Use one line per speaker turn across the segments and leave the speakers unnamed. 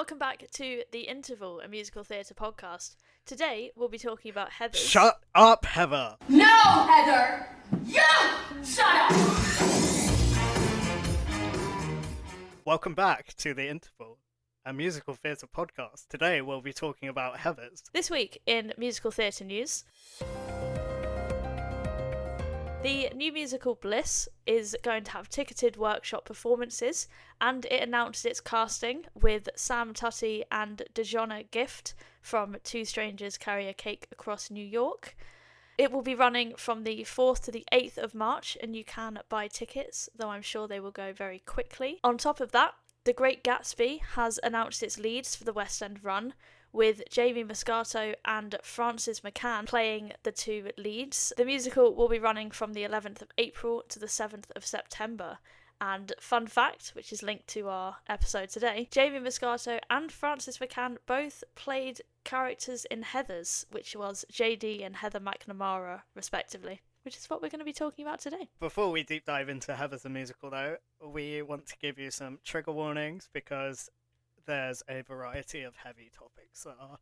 Welcome back to The Interval, a musical theatre podcast. Today, we'll be talking about Heathers.
Shut up, Heather!
No, Heather! You! Shut up!
Welcome back to The Interval, a musical theatre podcast. Today, we'll be talking about Heathers.
This week in musical theatre news, the new musical Bliss is going to have ticketed workshop performances, and it announced its casting with Sam Tutty and Dejonna Gift from Two Strangers Carry a Cake Across New York. It will be running from the 4th to the 8th of March, and you can buy tickets, though I'm sure they will go very quickly. On top of that, The Great Gatsby has announced its leads for the West End run, with Jamie Moscato and Frances McCann playing the two leads. The musical will be running from the 11th of April to the 7th of September. And fun fact, which is linked to our episode today, Jamie Moscato and Frances McCann both played characters in Heathers, which was JD and Heather McNamara, respectively, which is what we're going to be talking about today.
Before we deep dive into Heathers the musical, though, we want to give you some trigger warnings because there's a variety of heavy topics that are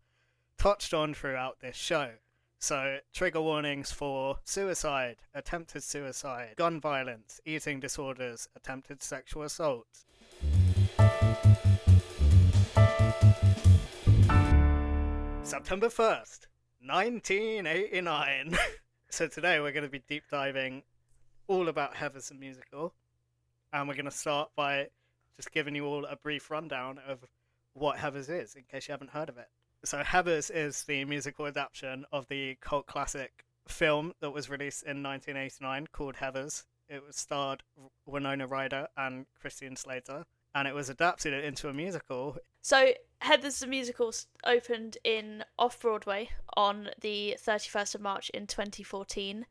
touched on throughout this show. So, trigger warnings for suicide, attempted suicide, gun violence, eating disorders, attempted sexual assault. September 1st, 1989. So today we're going to be deep diving all about Heathers the musical. And we're going to start by just giving you all a brief rundown of what Heathers is, in case you haven't heard of it. So Heathers is the musical adaptation of the cult classic film that was released in 1989 called Heathers. It was starred Winona Ryder and Christian Slater, and it was adapted into a musical.
So Heathers the musical opened in Off-Broadway on the 31st of March in 2014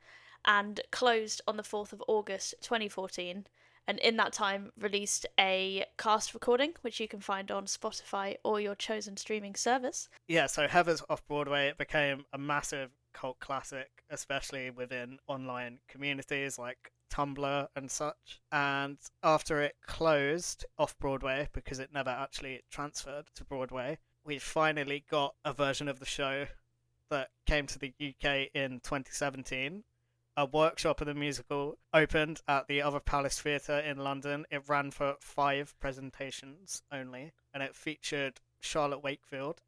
and closed on the 4th of August 2014. And in that time released a cast recording, which you can find on Spotify or your chosen streaming service.
Yeah, so Heathers Off-Broadway became a massive cult classic, especially within online communities like Tumblr and such. And after it closed Off-Broadway, because it never actually transferred to Broadway, we finally got a version of the show that came to the UK in 2017. A workshop of the musical opened at the Other Palace Theatre in London. It ran for 5 presentations only, and it featured Charlotte Wakefield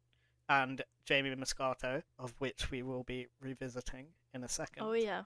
and Jamie Moscato, of which we will be revisiting in a second.
Oh yeah.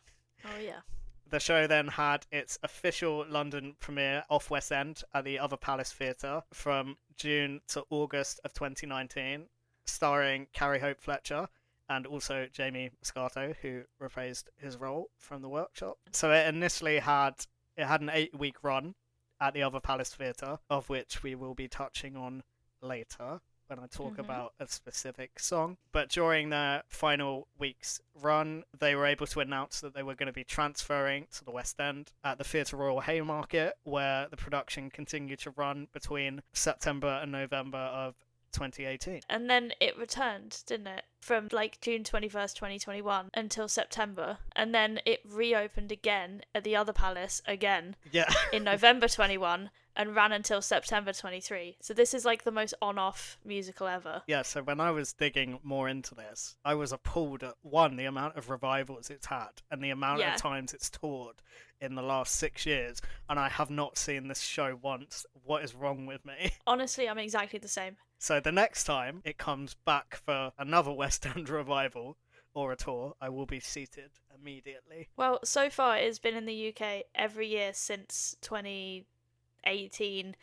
The show then had its official London premiere off West End at the Other Palace Theatre from June to August of 2019, starring Carrie Hope Fletcher and also Jamie Moscato, who reprised his role from the workshop. So it initially had an 8-week run at the Other Palace Theatre, of which we will be touching on later when I talk about a specific song. But during their final week's run, they were able to announce that they were going to be transferring to the West End at the Theatre Royal Haymarket, where the production continued to run between September and November of 2018.
And then it returned, didn't it? From like June 21st, 2021 until September. And then it reopened again at the Other Palace again in November 21 and ran until September 23. So this is like the most on-off musical ever.
Yeah, so when I was digging more into this, I was appalled at, one, the amount of revivals it's had and the amount of times it's toured in the last 6 years, and I have not seen this show once. What is wrong with me?
Honestly, I'm exactly the same.
So the next time it comes back for another West End revival or a tour, I will be seated immediately.
Well, so far it's been in the UK every year since 2018,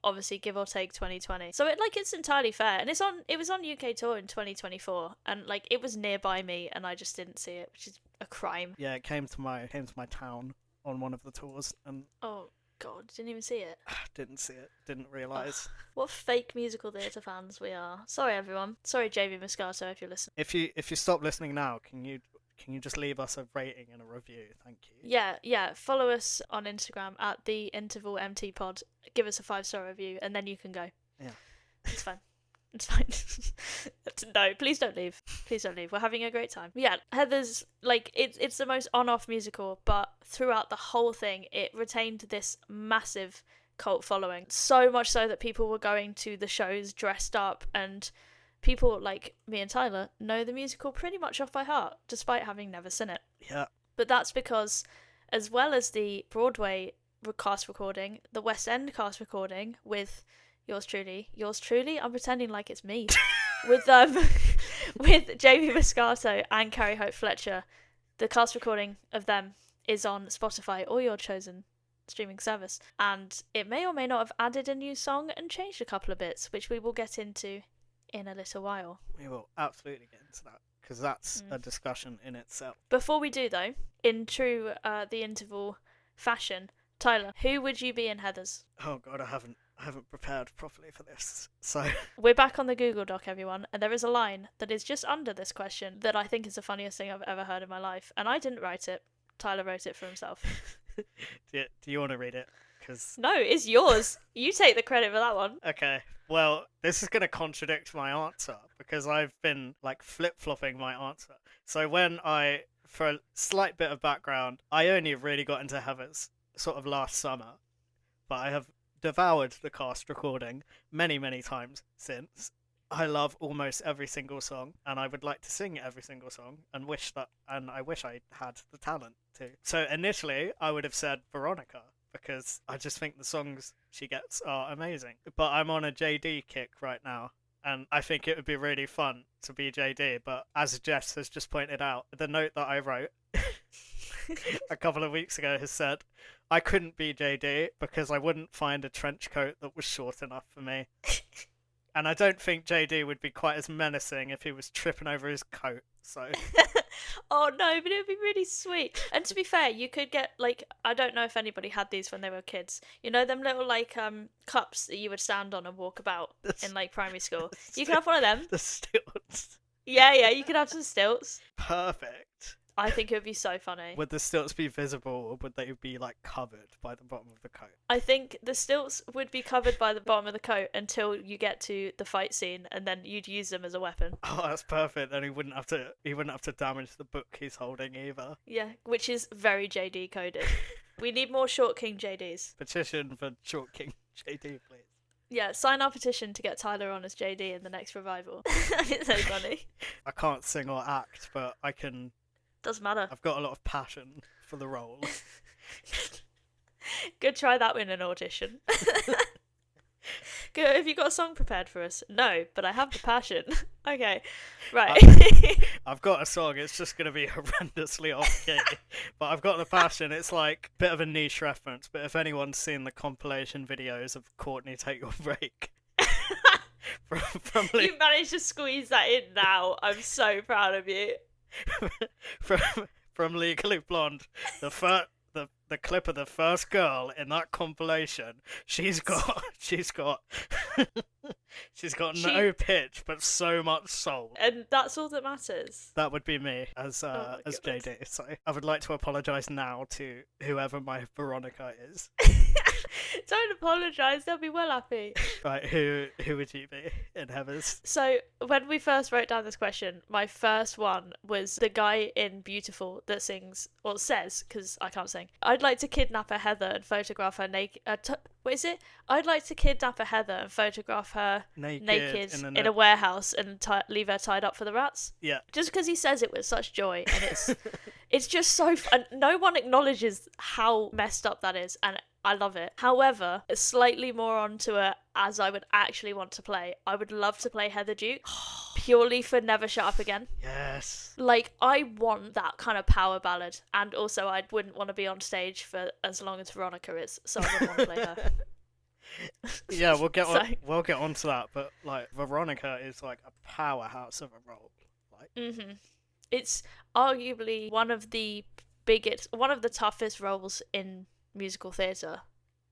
obviously give or take 2020. So it's entirely fair. And it was on UK tour in 2024, and like it was nearby me and I just didn't see it, which is a crime.
Yeah, it came to my town on one of the tours, and
oh god, didn't even see it.
Didn't see it, didn't realise.
What fake musical theatre fans we are. Sorry everyone. Sorry Jamie Moscato if you're listening.
If you stop listening now, can you just leave us a rating and a review? Thank you.
Yeah. Follow us on Instagram at the Interval MT Pod. Give us a 5-star review and then you can go.
Yeah.
It's fine. It's fine. No, please don't leave. Please don't leave. We're having a great time. Yeah, Heathers, like, it's the most on-off musical, but throughout the whole thing, it retained this massive cult following. So much so that people were going to the shows dressed up, and people like me and Tyler know the musical pretty much off by heart, despite having never seen it.
Yeah.
But that's because, as well as the Broadway cast recording, the West End cast recording with yours truly, I'm pretending like it's me, with with Jamie Moscato and Carrie Hope Fletcher, the cast recording of them is on Spotify or your chosen streaming service, and it may or may not have added a new song and changed a couple of bits, which we will get into in a little while.
We will absolutely get into that, because that's a discussion in itself.
Before we do, though, in true the interval fashion, Tyler, who would you be in Heathers?
Oh god, I haven't prepared properly for this. So
we're back on the Google Doc, everyone, and there is a line that is just under this question that I think is the funniest thing I've ever heard in my life, and I didn't write it. Tyler wrote it for himself.
Do you want to read it? Cause...
No, it's yours. You take the credit for that one.
Okay. Well, this is going to contradict my answer, because I've been like flip-flopping my answer. So for a slight bit of background, I only really got into Heathers sort of last summer, but I have devoured the cast recording many, many times since. I love almost every single song, and I would like to sing every single song, and I wish I had the talent to. So initially, I would have said Veronica, because I just think the songs she gets are amazing. But I'm on a JD kick right now, and I think it would be really fun to be JD. But as Jess has just pointed out, the note that I wrote a couple of weeks ago has said I couldn't be JD because I wouldn't find a trench coat that was short enough for me. And I don't think JD would be quite as menacing if he was tripping over his coat, so...
Oh no, but it would be really sweet. And to be fair, you could get, like, I don't know if anybody had these when they were kids. You know them little, like, cups that you would stand on and walk about in, like, primary school? You could have one of them.
The stilts.
Yeah, you could have some stilts.
Perfect.
I think it would be so funny.
Would the stilts be visible, or would they be, like, covered by the bottom of the coat?
I think the stilts would be covered by the bottom of the coat until you get to the fight scene, and then you'd use them as a weapon.
Oh, that's perfect. Then he wouldn't have to damage the book he's holding either.
Yeah, which is very JD coded. We need more Short King JDs.
Petition for Short King JD, please.
Yeah, sign our petition to get Tyler on as JD in the next revival. It's so funny.
I can't sing or act, but I can...
Doesn't matter.
I've got a lot of passion for the role.
Go try that in an audition. Go, have you got a song prepared for us? No, but I have the passion. Okay, right.
I've got a song, it's just going to be horrendously off key. But I've got the passion. It's like a bit of a niche reference, but if anyone's seen the compilation videos of Courtney Take Your Break...
You managed to squeeze that in now. I'm so proud of you.
from Legally Blonde, the clip of the first girl in that compilation, she's got no pitch but so much soul,
and that's all that matters.
That would be me as JD. So I would like to apologise now to whoever my Veronica is.
Don't apologise, they'll be well happy.
Right, who would you be in Heathers?
So when we first wrote down this question, my first one was the guy in Beautiful that sings, or says, because I can't sing, I'd like to kidnap a Heather and photograph her naked. What is it? I'd like to kidnap a Heather and photograph her naked in a warehouse and leave her tied up for the rats.
Yeah.
Just because he says it with such joy, and it's just so fun. No one acknowledges how messed up that is, and I love it. However, slightly more onto it as I would actually want to play. I would love to play Heather Duke, purely for Never Shut Up Again.
Yes.
Like, I want that kind of power ballad, and also I wouldn't want to be on stage for as long as Veronica is, so I wouldn't want to play her.
Yeah, we'll get onto that, but like Veronica is like a powerhouse of a role. Like,
it's arguably one of the toughest roles in musical theatre,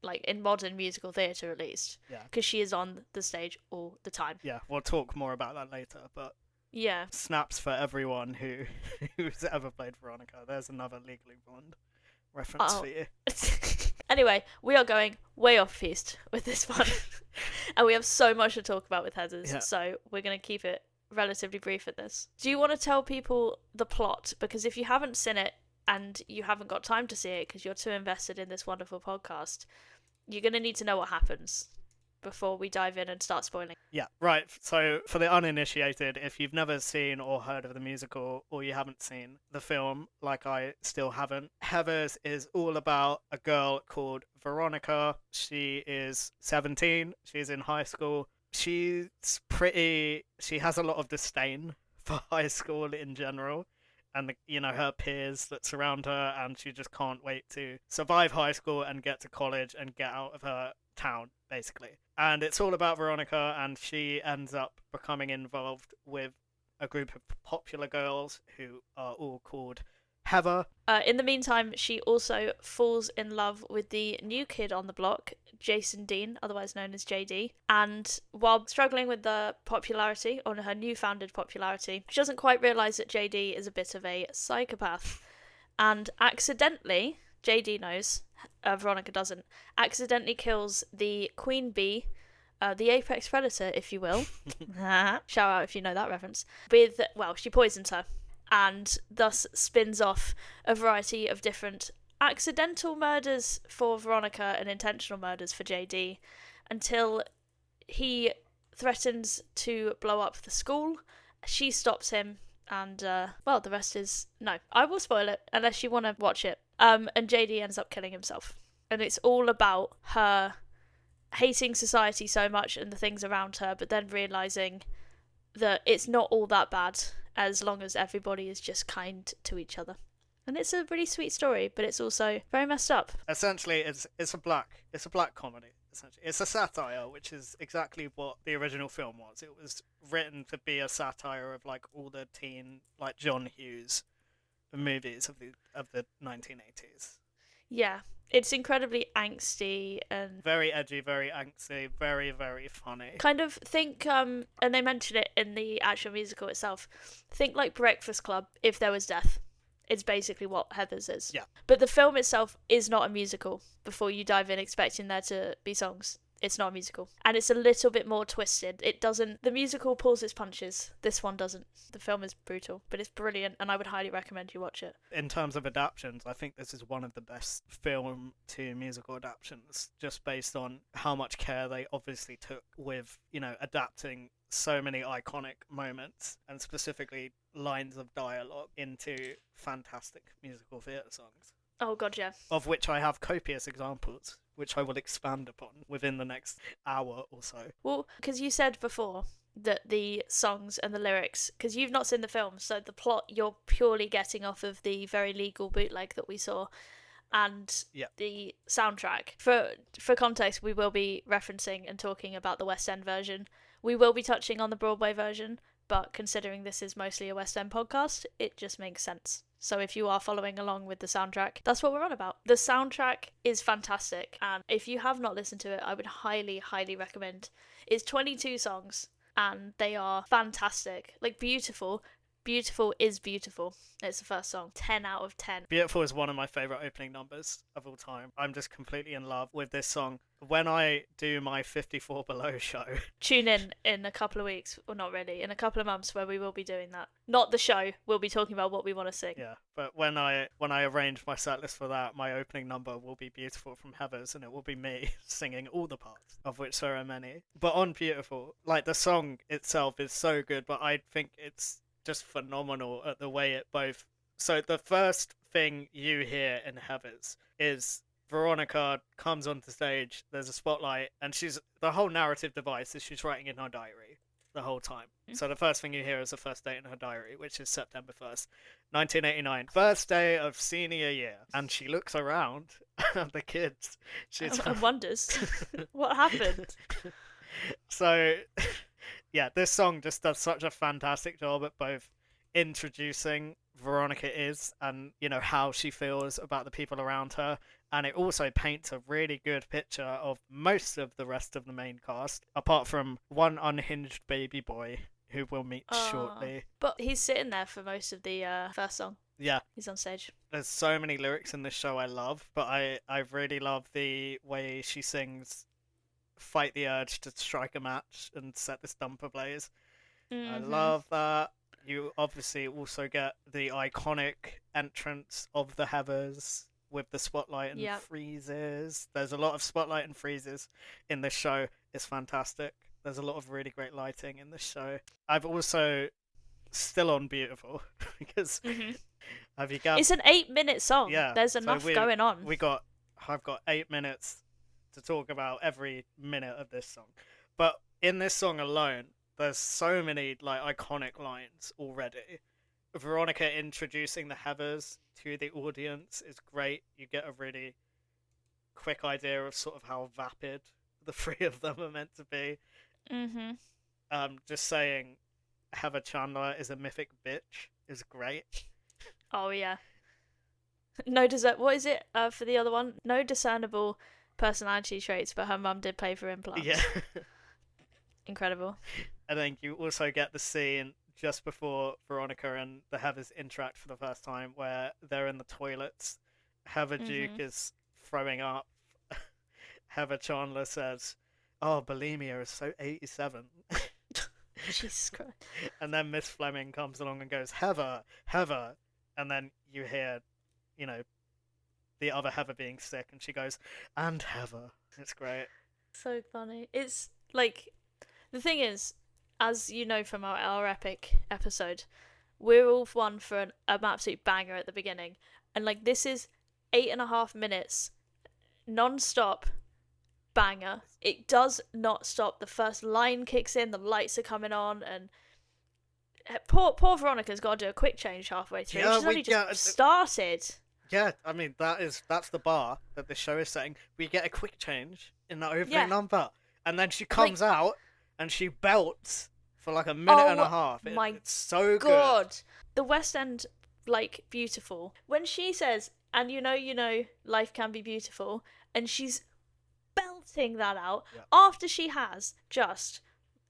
like in modern musical theatre at least.
Yeah. Because
she is on the stage all the time.
Yeah, we'll talk more about that later, but
yeah.
Snaps for everyone who's ever played Veronica. There's another Legally Blonde reference for you.
Anyway, we are going way off piste with this one. And we have so much to talk about with Heathers, so we're going to keep it relatively brief at this. Do you want to tell people the plot? Because if you haven't seen it, and you haven't got time to see it because you're too invested in this wonderful podcast, you're going to need to know what happens before we dive in and start spoiling.
Yeah, right. So for the uninitiated, if you've never seen or heard of the musical, or you haven't seen the film, like I still haven't, Heathers is all about a girl called Veronica. She is 17. She's in high school. She has a lot of disdain for high school in general. And her peers that surround her, and she just can't wait to survive high school and get to college and get out of her town, basically. And it's all about Veronica, and she ends up becoming involved with a group of popular girls who are all called Heather.
In the meantime, she also falls in love with the new kid on the block, Jason Dean, otherwise known as JD. And while struggling with the popularity, or her new-founded popularity, she doesn't quite realise that JD is a bit of a psychopath. And accidentally, JD knows, Veronica doesn't, accidentally kills the queen bee, the apex predator, if you will. Shout out if you know that reference. She poisons her, and thus spins off a variety of different accidental murders for Veronica and intentional murders for JD, until he threatens to blow up the school. She stops him, and the rest is... No, I will spoil it, unless you want to watch it. And JD ends up killing himself. And it's all about her hating society so much and the things around her, but then realising that it's not all that bad as long as everybody is just kind to each other. And it's a really sweet story, but it's also very messed up.
Essentially, it's a black comedy. Essentially, it's a satire, which is exactly what the original film was. It was written to be a satire of like all the teen, like John Hughes movies of the 1980s.
Yeah, it's incredibly angsty and
very edgy, very angsty, very, very funny.
Kind of think, and they mention it in the actual musical itself, think like Breakfast Club if there was death. It's basically what Heathers is.
Yeah.
But the film itself is not a musical before you dive in expecting there to be songs. It's not a musical. And it's a little bit more twisted. The musical pulls its punches. This one doesn't. The film is brutal, but it's brilliant, and I would highly recommend you watch it.
In terms of adaptations, I think this is one of the best film to musical adaptations, just based on how much care they obviously took with, adapting so many iconic moments, and specifically lines of dialogue, into fantastic musical theatre songs.
Oh god, yeah.
Of which I have copious examples, which I will expand upon within the next hour or so.
Well, because you said before that the songs and the lyrics, because you've not seen the film, so the plot you're purely getting off of the very legal bootleg that we saw, and the soundtrack. For context, we will be referencing and talking about the West End version. We will be touching on the Broadway version, but considering this is mostly a West End podcast, it just makes sense. So if you are following along with the soundtrack, that's what we're on about. The soundtrack is fantastic, and if you have not listened to it, I would highly, highly recommend. It's 22 songs, and they are fantastic. Like, beautiful. Beautiful is beautiful. It's the first song. 10 out of 10.
Beautiful is one of my favourite opening numbers of all time. I'm just completely in love with this song. When I do my 54 Below show...
Tune in a couple of weeks, or not really, in a couple of months where we will be doing that. Not the show, we'll be talking about what we want to sing.
Yeah, but when I arrange my set list for that, my opening number will be Beautiful from Heathers, and it will be me singing all the parts, of which there are many. But on Beautiful, like, the song itself is so good, but I think it's just phenomenal at the way it both... So the first thing you hear in Heathers is Veronica comes onto stage, there's a spotlight, and the whole narrative device is she's writing in her diary the whole time. So the first thing you hear is the first date in her diary, which is September 1st, 1989. First day of senior year. And she looks around at the kids.
And wonders what happened.
So... yeah, this song just does such a fantastic job at both introducing Veronica is and, how she feels about the people around her. And it also paints a really good picture of most of the rest of the main cast, apart from one unhinged baby boy who we'll meet shortly.
But he's sitting there for most of the first song.
Yeah.
He's on stage.
There's so many lyrics in this show I love, but I really love the way she sings "Fight the urge to strike a match and set this dump ablaze." Mm-hmm. I love that. You obviously also get the iconic entrance of the Heathers with the spotlight and
Yep.
freezes. There's a lot of spotlight and freezes in this show. It's fantastic. There's a lot of really great lighting in this show. I've also still on Beautiful because
Mhm.
have you got
It's an 8-minute song.
yeah,
There's
so
enough going on.
I've got 8 minutes to talk about every minute of this song. But in this song alone, there's so many like iconic lines already. Veronica introducing the Heathers to the audience is great. You get a really quick idea of sort of how vapid the three of them are meant to be.
Mhm.
Just saying Heather Chandler is a mythic bitch is great.
Oh yeah. What is it for the other one? No discernible personality traits, but her mum did pay for implants.
Yeah.
Incredible.
And then you also get the scene just before Veronica and the Heathers interact for the first time where they're in the toilets. Heather Duke is throwing up. Heather Chandler says, "Oh, bulimia is so 87."
Jesus Christ.
And then Miss Fleming comes along and goes, "Heather, Heather." And then you hear, you know, the other Heather being sick, and she goes, "And Heather." It's great.
So funny. It's like, the thing is, as you know from our epic episode, we're all one for an absolute banger at the beginning. And like, this is 8.5 minutes non-stop banger. It does not stop. The first line kicks in, the lights are coming on, and poor Veronica's got to do a quick change halfway through.
Yeah,
She's only just started.
Yeah, I mean that's the bar that the show is setting. We get a quick change in the opening
Yeah.
number, and then she comes out and she belts for like a minute and a half. It's so
God,
good.
the West End, like, beautiful. When she says, "And you know, life can be beautiful," and she's belting that out after she has just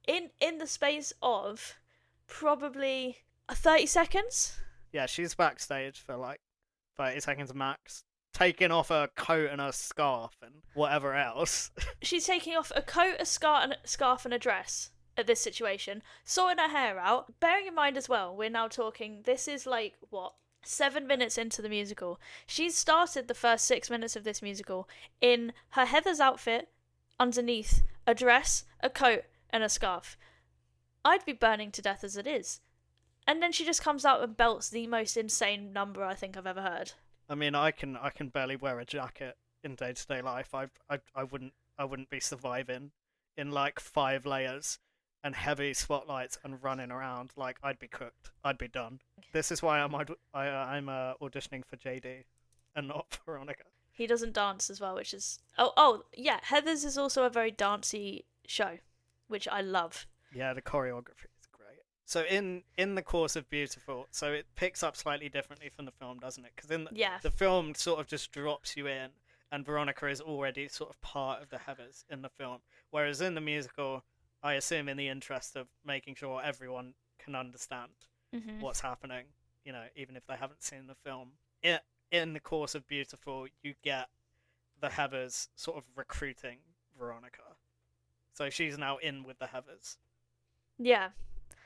in the space of probably 30 seconds.
Yeah, she's backstage for like 30 seconds max, taking off her coat and her scarf and whatever else.
She's taking off a coat, a scarf, and a dress at this situation, sorting her hair out. Bearing in mind as well, we're now talking, this is like, what, 7 minutes into the musical. She's started the first 6 minutes of this musical in her Heather's outfit, underneath a dress, a coat, and a scarf. I'd be burning to death as it is. And then she just comes out and belts the most insane number I think I've ever heard.
I mean, I can barely wear a jacket in day-to-day life. I wouldn't be surviving in like 5 layers and heavy spotlights and running around. Like, I'd be cooked. I'd be done. This is why I'm auditioning for JD and not Veronica.
He doesn't dance as well, which is oh yeah. Heather's is also a very dancey show, which I love.
Yeah, the choreography is great. So in the course of Beautiful, so it picks up slightly differently from the film, doesn't it? Because the film sort of just drops you in, and Veronica is already sort of part of the Heathers in the film. Whereas in the musical, I assume in the interest of making sure everyone can understand what's happening, you know, even if they haven't seen the film. In the course of Beautiful, you get the Heathers sort of recruiting Veronica. So she's now in with the Heathers.
Yeah.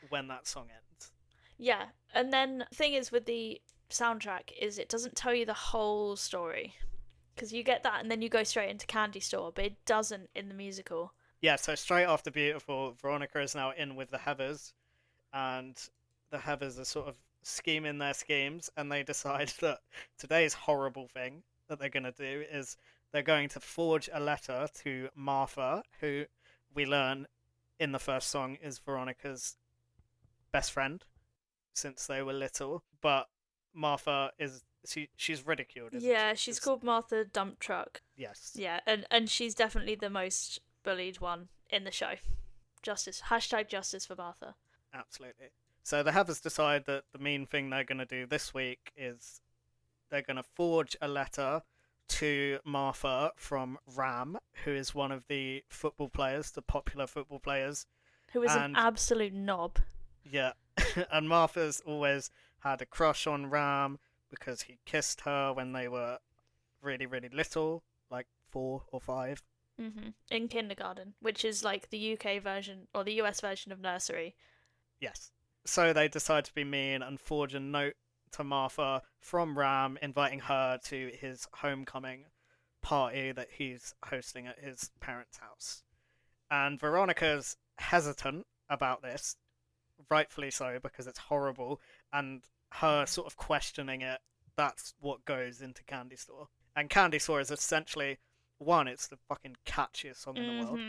When that song ends.
Yeah, and then the thing is with the soundtrack is it doesn't tell you the whole story. Because you get that and then you go straight into Candy Store, but it doesn't in the musical.
Yeah, so straight after Beautiful, Veronica is now in with the Heathers, and the Heathers are sort of scheming their schemes, and they decide that today's horrible thing that they're going to do is they're going to forge a letter to Martha, who we learn in the first song is Veronica's best friend since they were little. But Martha is she's ridiculed.
She's called Martha Dump Truck.
Yes.
Yeah, and she's definitely the most bullied one in the show. Justice for Martha.
Absolutely. So the Heathers decide that the main thing they're going to do this week is they're going to forge a letter to Martha from Ram, who is one of the football players, the popular football players.
Who is an absolute knob.
Yeah. And Martha's always had a crush on Ram because he kissed her when they were really, really little, like 4 or 5.
In kindergarten, which is like the UK version or the US version of nursery.
Yes. So they decide to be mean and forge a note to Martha from Ram, inviting her to his homecoming party that he's hosting at his parents' house. And Veronica's hesitant about this, rightfully so, because it's horrible, and her sort of questioning it, that's what goes into Candy Store. And Candy Store is essentially, one, it's the fucking catchiest song in the world,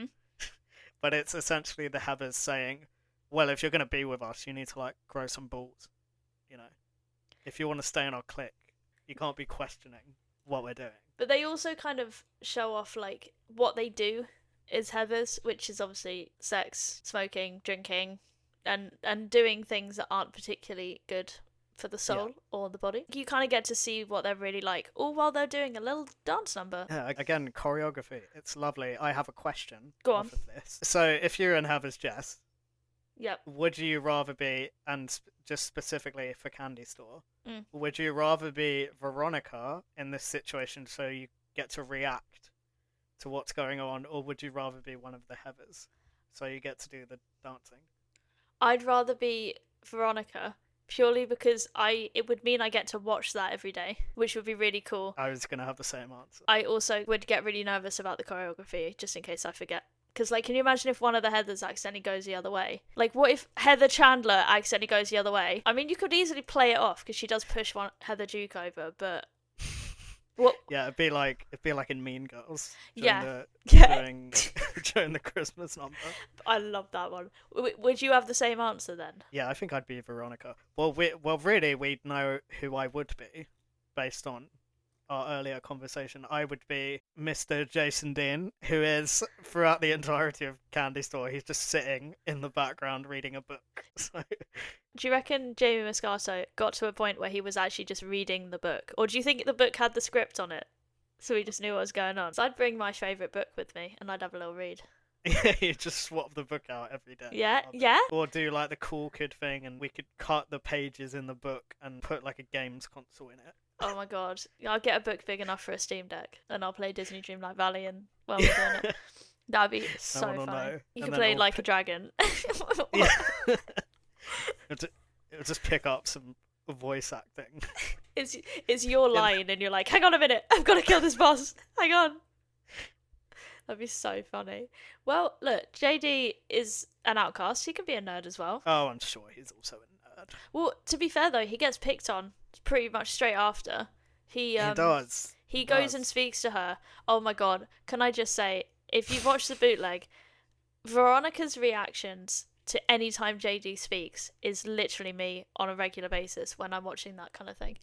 but it's essentially the Heathers saying, well, if you're going to be with us, you need to, like, grow some balls, you know? If you want to stay in our clique, you can't be questioning what we're doing.
But they also kind of show off, like, what they do is Heathers, which is obviously sex, smoking, drinking, and doing things that aren't particularly good for the soul or the body. You kind of get to see what they're really like, all while they're doing a little dance number.
Yeah, again, choreography. It's lovely. I have a question
Go on.
off of this. So, if you're in Heather's Jess,
Yep.
would you rather be, and just specifically for Candy Store, would you rather be Veronica in this situation so you get to react to what's going on, or would you rather be one of the Heathers so you get to do the dancing?
I'd rather be Veronica purely because it would mean I get to watch that every day, which would be really cool.
I was going to have the same answer.
I also would get really nervous about the choreography just in case I forget. Because, like, can you imagine if one of the Heathers accidentally goes the other way? Like, what if Heather Chandler accidentally goes the other way? I mean, you could easily play it off because she does push Heather Duke over, but what?
Yeah, it'd be like in Mean Girls.
During
During the Christmas number.
I love that one. Would you have the same answer then?
Yeah, I think I'd be Veronica. Well, really, we'd know who I would be based on our earlier conversation. I would be Mr. Jason Dean, who is, throughout the entirety of Candy Store, he's just sitting in the background reading a book. So,
do you reckon Jamie Moscato got to a point where he was actually just reading the book? Or do you think the book had the script on it? So he just knew what was going on? So I'd bring my favourite book with me and I'd have a little read.
yeah, you just swap the book out every day.
Yeah.
Or do like the cool kid thing and we could cut the pages in the book and put like a games console in it.
Oh my god. I'll get a book big enough for a Steam Deck and I'll play Disney Dreamlight Valley and while we're doing it. That'd be so
one will
funny.
know.
You
And
could
then
play
it'll
like a dragon.
Yeah. It'll just pick up some voice acting.
It's your line and you're like, hang on a minute, I've got to kill this boss. Hang on. That'd be so funny. Well, look, JD is an outcast. He can be a nerd as well.
Oh, I'm sure he's also a nerd.
Well, to be fair though, he gets picked on pretty much straight after. He
does.
He goes and speaks to her. Oh my god, can I just say, if you've watched the bootleg, Veronica's reactions to any time JD speaks is literally me on a regular basis when I'm watching that kind of thing.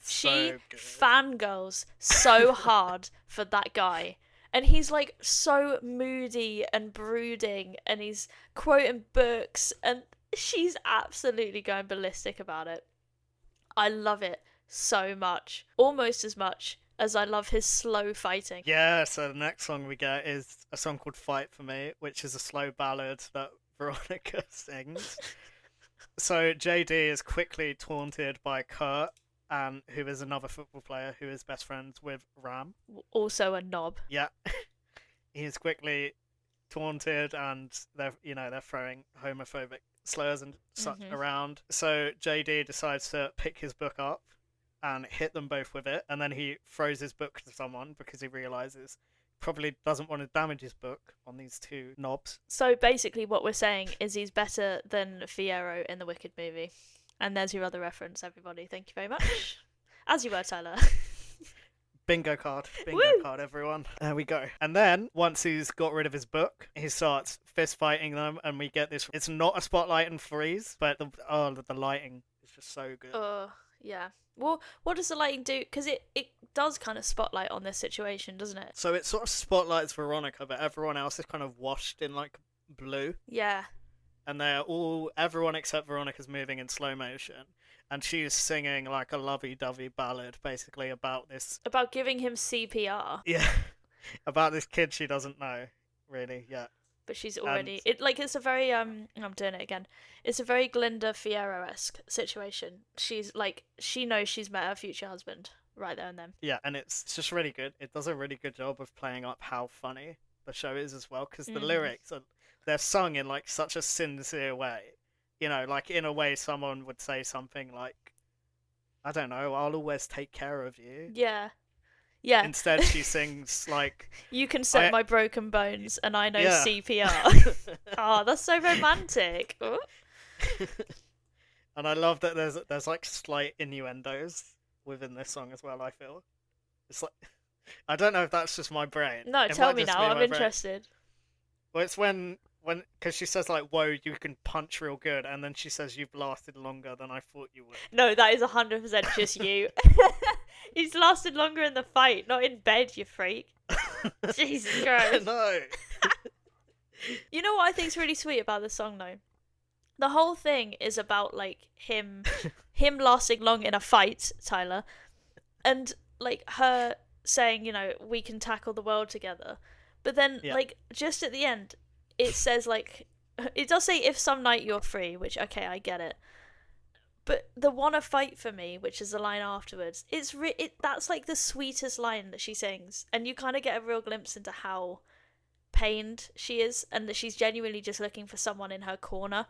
She
so good.
fangirls so hard for that guy. And he's like so moody and brooding and he's quoting books and she's absolutely going ballistic about it. I love it so much. Almost as much as I love his slow fighting.
Yeah, so the next song we get is a song called Fight For Me, which is a slow ballad that Veronica sings. So JD is quickly taunted by Kurt, who is another football player who is best friends with Ram.
Also a knob.
Yeah. He's quickly taunted and they're throwing homophobic slurs and such around. So JD decides to pick his book up and hit them both with it, and then he throws his book to someone because he realizes probably doesn't want to damage his book on these two knobs.
So basically what we're saying is he's better than Fiyero in the Wicked movie. And there's your other reference, everybody. Thank you very much. As you were, Tyler.
Bingo card, everyone. There we go. And then, once he's got rid of his book, he starts fist fighting them, and we get this. It's not a spotlight and freeze, but the lighting is just so good.
Yeah. Well, what does the lighting do? Because it does kind of spotlight on this situation, doesn't it?
So it sort of spotlights Veronica, but everyone else is kind of washed in like blue.
Yeah.
And everyone except Veronica's moving in slow motion. And she's singing like a lovey-dovey ballad, basically about this...
About giving him CPR.
Yeah. About this kid she doesn't know, really, yeah.
But she's already... It's a very... I'm doing it again. It's a very Glinda Fiyero-esque situation. She's like... She knows she's met her future husband right there and then.
Yeah, and it's just really good. It does a really good job of playing up how funny the show is as well, because the lyrics they're sung in like such a sincere way. You know, like in a way someone would say something like, I don't know, I'll always take care of you.
Yeah. Yeah.
Instead, she sings like,
You can set
I-
my broken bones, and I know
Yeah.
CPR. Oh, that's so romantic. Ooh.
And I love that there's like slight innuendos within this song as well. I feel it's like, I don't know if that's just my brain.
No,
It
tell
might
me
just
now.
be
I'm
my brain.
interested.
Well, it's when because she says like, "Whoa, you can punch real good," and then she says, "You've lasted longer than I thought you would."
No, that is 100% just you. He's lasted longer in the fight, not in bed, you freak. Jesus Christ.
No.
You know what I think's really sweet about this song, though? The whole thing is about like him lasting long in a fight, Tyler, and like her saying, you know, we can tackle the world together. But then,
Yeah.
like, just at the end, it says like, it does say if some night you're free, which okay, I get it. But the "wanna fight for me," which is the line afterwards, that's like the sweetest line that she sings, and you kind of get a real glimpse into how pained she is, and that she's genuinely just looking for someone in her corner.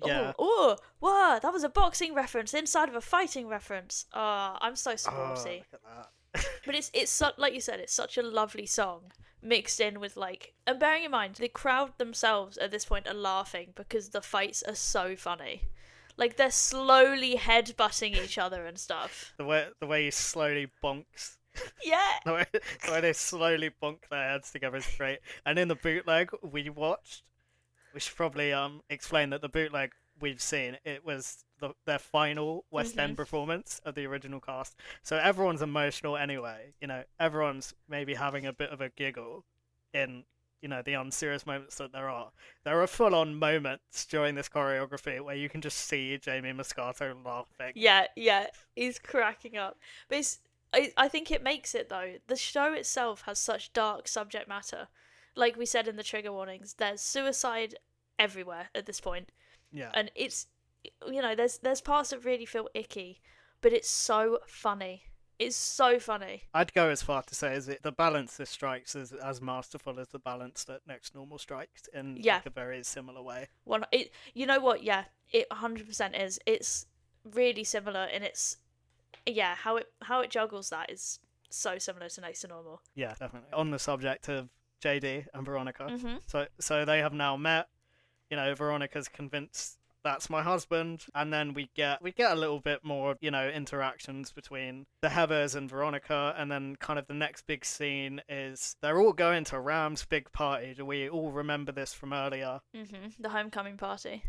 Yeah.
Oh, wow, that was a boxing reference inside of a fighting reference. I'm so
Oh,
sporty.
look at that.
But it's like you said, it's such a lovely song mixed in with like, and bearing in mind the crowd themselves at this point are laughing because the fights are so funny. Like they're slowly headbutting each other and stuff.
The way he slowly bonks.
Yeah.
The way they slowly bonk their heads together is great. And in the bootleg we watched, we should probably explain that the bootleg we've seen, it was their final West End performance of the original cast. So everyone's emotional anyway. You know, everyone's maybe having a bit of a giggle in, you know, the unserious moments that there are. There are full-on moments during this choreography where you can just see Jamie Moscato laughing.
Yeah, he's cracking up. But I think it makes it though. The show itself has such dark subject matter. Like we said in the trigger warnings, there's suicide everywhere at this point.
Yeah.
And it's, you know, there's parts that really feel icky, but it's so funny. It's so funny.
I'd go as far to say is the balance this strikes is as masterful as the balance that Next Normal strikes in like a very similar way.
You know what? Yeah, it 100% is. It's really similar, and it's how it juggles that is so similar to Next to Normal.
Yeah, definitely. On the subject of JD and Veronica,
Mm-hmm.
so they have now met. You know, Veronica's convinced that's my husband, and then we get a little bit more, you know, interactions between the Heathers and Veronica, and then kind of the next big scene is they're all going to Ram's big party. Do we all remember this from earlier?
The homecoming party.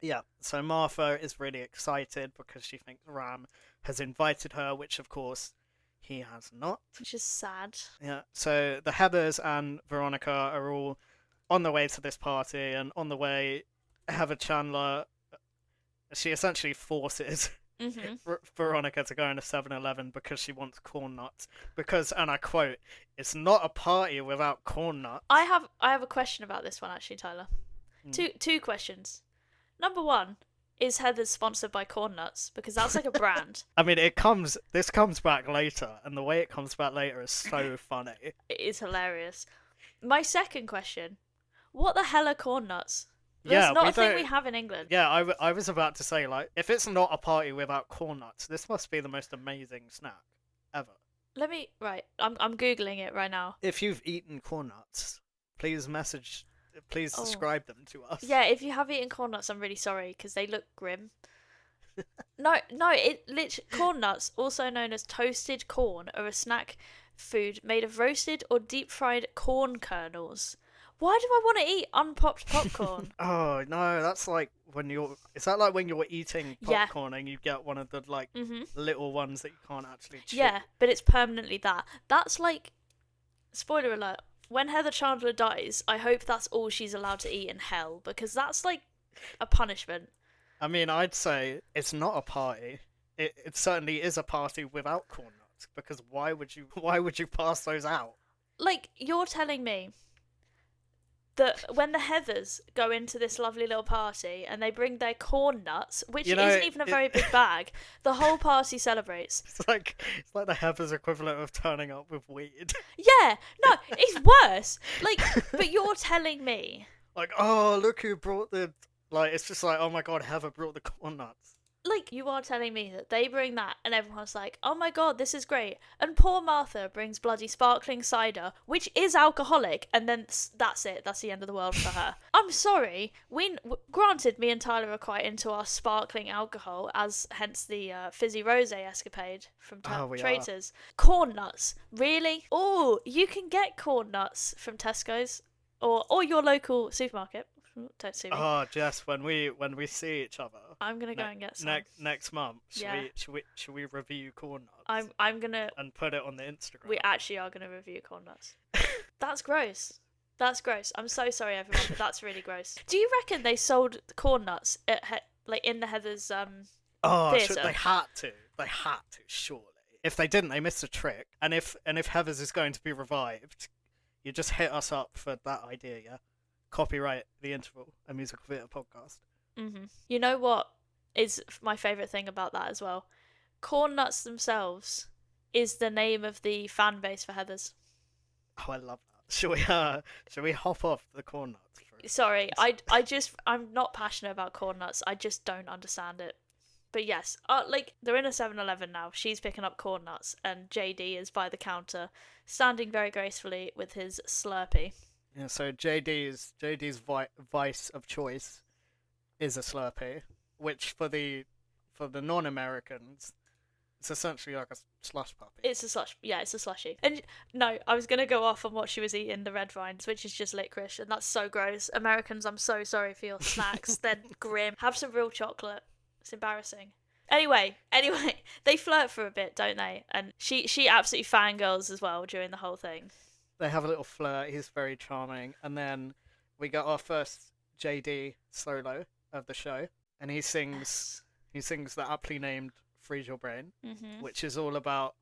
Yeah, so Martha is really excited because she thinks Ram has invited her, which of course he has not.
Which is sad.
Yeah, so the Heathers and Veronica are all on the way to this party, and on the way, Heather Chandler, she essentially forces Veronica to go into 7-Eleven because she wants corn nuts. Because, and I quote, "It's not a party without corn nuts."
I have a question about this one actually, Tyler. Two questions. Number one, is Heather's sponsored by Corn Nuts? Because that's like a brand.
I mean, this comes back later, and the way it comes back later is so funny.
It is hilarious. My second question, what the hell are Corn Nuts? That's not a thing we have in England.
Yeah, I was about to say, like, if it's not a party without corn nuts, this must be the most amazing snack ever.
I'm Googling it right now.
If you've eaten corn nuts, please describe them to us.
Yeah, if you have eaten corn nuts, I'm really sorry, because they look grim. Corn nuts, also known as toasted corn, are a snack food made of roasted or deep fried corn kernels. Why do I want to eat unpopped popcorn?
Oh no, that's like when you're. Is that like when you're eating popcorn and you get one of the like little ones that you can't actually chew?
Yeah, but it's permanently that. That's like, spoiler alert. When Heather Chandler dies, I hope that's all she's allowed to eat in hell, because that's like a punishment.
I mean, I'd say it's not a party. It certainly is a party without corn nuts, because why would you pass those out?
Like, you're telling me that when the Heathers go into this lovely little party and they bring their corn nuts, which isn't even a very big bag, the whole party celebrates.
It's like the Heathers equivalent of turning up with weed.
Yeah, no, it's worse. Like, but you're telling me,
like, oh, look who brought the, like, it's just like, oh my god, Heather brought the corn nuts.
Like, you are telling me that they bring that and everyone's like, oh my god, this is great. And poor Martha brings bloody sparkling cider, which is alcoholic, and then that's it. That's the end of the world for her. I'm sorry. Granted, me and Tyler are quite into our sparkling alcohol, as hence the fizzy rosé escapade from
We
Traitors. Corn nuts. Really? Oh, you can get corn nuts from Tesco's or your local supermarket. Don't sue me.
Oh, Jess, when we see each other,
I'm gonna go and get some.
next month.
Yeah.
Should we review corn nuts?
I'm gonna.
And put it on the Instagram.
We actually are gonna review corn nuts. That's gross. That's gross. I'm so sorry, everyone, but that's really gross. Do you reckon they sold corn nuts at in the Heather's theatre?
They had to. They had to, surely. If they didn't, they missed a trick. And if Heather's is going to be revived, you just hit us up for that idea, yeah? Copyright The Interval, a musical theatre podcast.
Mm-hmm. You know what is my favourite thing about that as well? Corn Nuts themselves is the name of the fan base for Heathers.
Oh, I love that. Shall we hop off the corn nuts?
Sorry, I'm not passionate about corn nuts. I just don't understand it. But yes, like, they're in a 7-Eleven now. She's picking up corn nuts, and JD is by the counter, standing very gracefully with his Slurpee.
Yeah, so JD's vice of choice is a Slurpee, which for the non-Americans, it's essentially like a slush puppy.
It's a slush, yeah, it's a slushie. And no, I was gonna go off on what she was eating, the red vines, which is just licorice, and that's so gross. Americans, I'm so sorry for your snacks. They're grim. Have some real chocolate. It's embarrassing. Anyway, they flirt for a bit, don't they? And she absolutely fangirls as well during the whole thing.
They have a little flirt. He's very charming, and then we got our first JD solo of the show, and he sings the aptly named "Freeze Your Brain," which is all about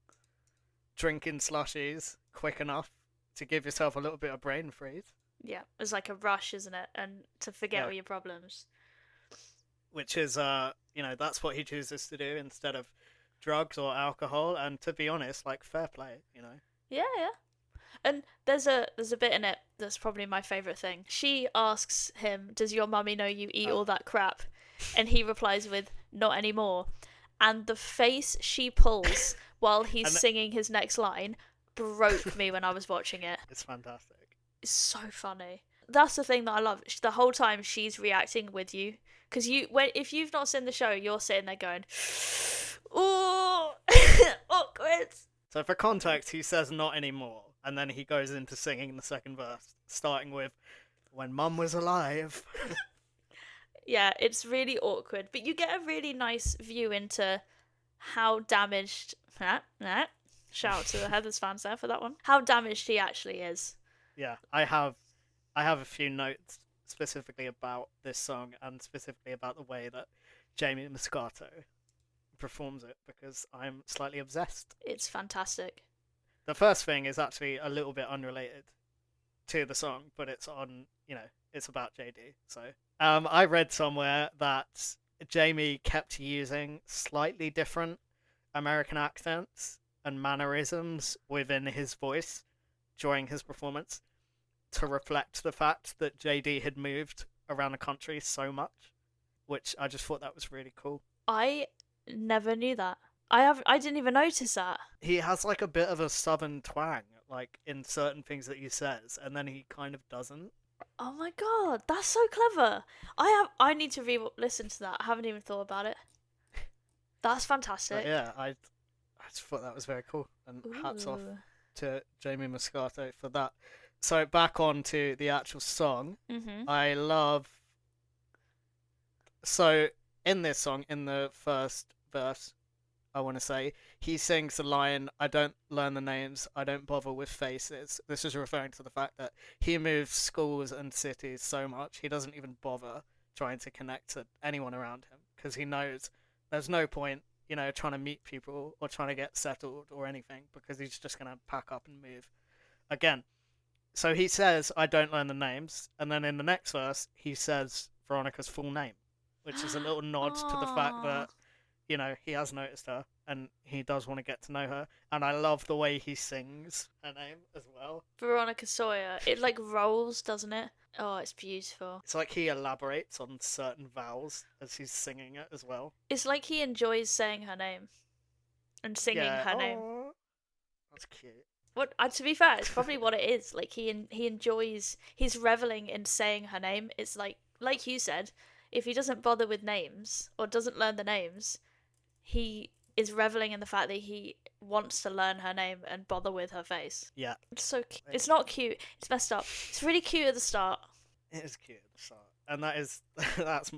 drinking slushies quick enough to give yourself a little bit of brain freeze.
Yeah, it's like a rush, isn't it? And to forget all your problems.
Which is, that's what he chooses to do instead of drugs or alcohol. And to be honest, like, fair play,
Yeah. And there's a bit in it that's probably my favourite thing. She asks him, does your mummy know you eat all that crap? And he replies with, not anymore. And the face she pulls while he's singing his next line broke me when I was watching it.
It's fantastic.
It's so funny. That's the thing that I love. The whole time she's reacting with you. Because if you've not seen the show, you're sitting there going, ooh, awkward.
So for context, he says not anymore. And then he goes into singing the second verse, starting with, when Mum was alive.
Yeah, it's really awkward. But you get a really nice view into how damaged... Shout out to the Heathers fans there for that one. How damaged he actually is.
Yeah, I have a few notes specifically about this song and specifically about the way that Jamie Moscato performs it, because I'm slightly obsessed.
It's fantastic.
The first thing is actually a little bit unrelated to the song, but it's on, it's about JD. So, I read somewhere that Jamie kept using slightly different American accents and mannerisms within his voice during his performance to reflect the fact that JD had moved around the country so much, which I just thought that was really cool.
I never knew that. I didn't even notice that.
He has like a bit of a southern twang, like in certain things that he says, and then he kind of doesn't.
Oh my god, that's so clever. I need to re-listen to that. I haven't even thought about it. That's fantastic.
But yeah, I just thought that was very cool, and hats off to Jamie Moscato for that. So back on to the actual song. I love... So in this song, in the first verse, I want to say, he sings the line, I don't learn the names, I don't bother with faces. This is referring to the fact that he moves schools and cities so much, he doesn't even bother trying to connect to anyone around him, because he knows there's no point, trying to meet people or trying to get settled or anything, because he's just going to pack up and move. Again, so he says, I don't learn the names, and then in the next verse, he says Veronica's full name, which is a little nod to the fact that, he has noticed her, and he does want to get to know her, and I love the way he sings her name as well.
Veronica Sawyer. It, rolls, doesn't it? Oh, it's beautiful.
It's like he elaborates on certain vowels as he's singing it as well.
It's like he enjoys saying her name and singing her name.
Oh, that's cute.
What? To be fair, it's probably what it is. Like he enjoys. He's reveling in saying her name. It's like you said, if he doesn't bother with names or doesn't learn the names, he is reveling in the fact that he wants to learn her name and bother with her face.
Yeah.
It's so cute. It's not cute. It's messed up. It's really cute at the start.
It is cute at the start. And that is that's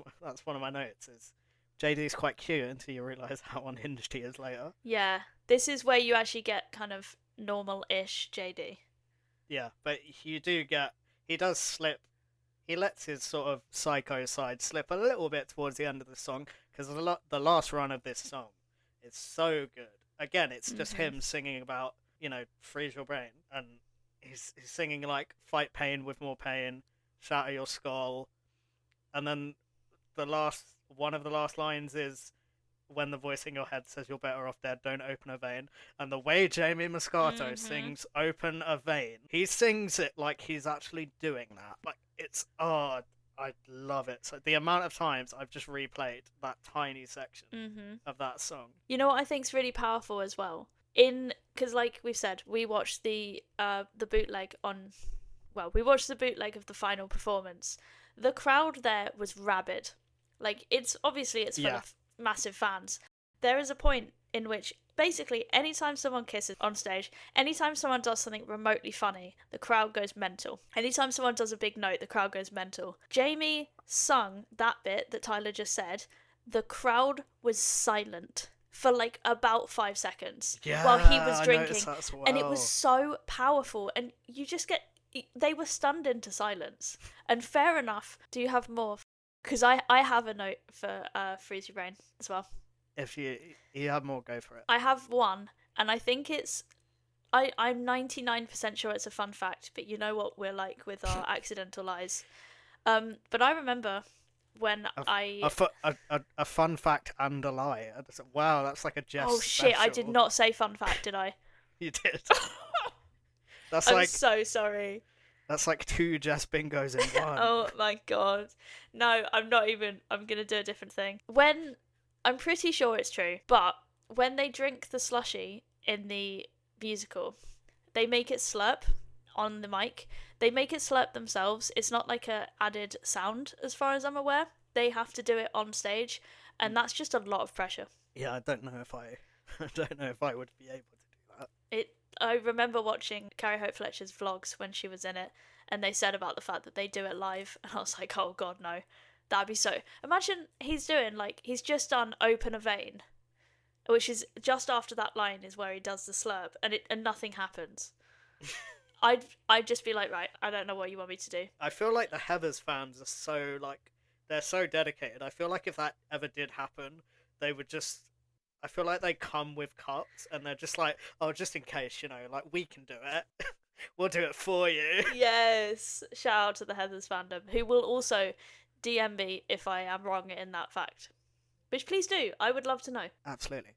one of my notes is JD's quite cute until you realise how unhinged he is later.
Yeah. This is where you actually get kind of normal-ish JD.
Yeah, but you do get he does slip. He lets his sort of psycho side slip a little bit towards the end of the song because the last run of this song is so good. Again, it's just him singing about, freeze your brain, and he's singing like fight pain with more pain, shatter your skull, and then one of the last lines is when the voice in your head says you're better off dead, don't open a vein. And the way Jamie Moscato sings open a vein, he sings it like he's actually doing that. Like I love it. So the amount of times I've just replayed that tiny section of that song.
You know what I think's really powerful as well? Because like we've said, we watched the bootleg we watched the bootleg of the final performance. The crowd there was rabid. Like it's full of massive fans. There is a point in which basically anytime someone kisses on stage, anytime someone does something remotely funny, the crowd goes mental. Anytime someone does a big note, the crowd goes mental. Jamie sung that bit that Tyler just said. The crowd was silent for like about 5 seconds while he was drinking.
Well.
And it was so powerful, and they were stunned into silence. And fair enough. Do you have more? Because I have a note for Freeze Your Brain as well.
If you have more, go for it.
I have one, and I think I'm 99% sure it's a fun fact, but you know what we're like with our accidental lies. But I remember when
a fun fact and a lie. Wow, that's like a Jess
Oh shit,
special.
I did not say fun fact, did I?
You did.
I'm so sorry.
That's like 2 Jess bingos in one.
Oh my god. No, I'm going to do a different thing. I'm pretty sure it's true, but when they drink the slushy in the musical, they make it slurp on the mic. They make it slurp themselves. It's not like a added sound, as far as I'm aware. They have to do it on stage, and that's just a lot of pressure.
Yeah, I don't know if I would be able to do that.
I remember watching Carrie Hope Fletcher's vlogs when she was in it, and they said about the fact that they do it live, and I was like, oh god, no. That'd be so... Imagine he's just done Open a Vein, which is just after that line is where he does the slurp, and nothing happens. I'd just be like, right, I don't know what you want me to do.
I feel like the Heathers fans are so, they're so dedicated. I feel like if that ever did happen, they would just... I feel like they come with cups, and they're just like, oh, just in case, we can do it. We'll do it for you.
Yes. Shout out to the Heathers fandom, who will also DM me if I am wrong in that fact. Which please do. I would love to know.
Absolutely.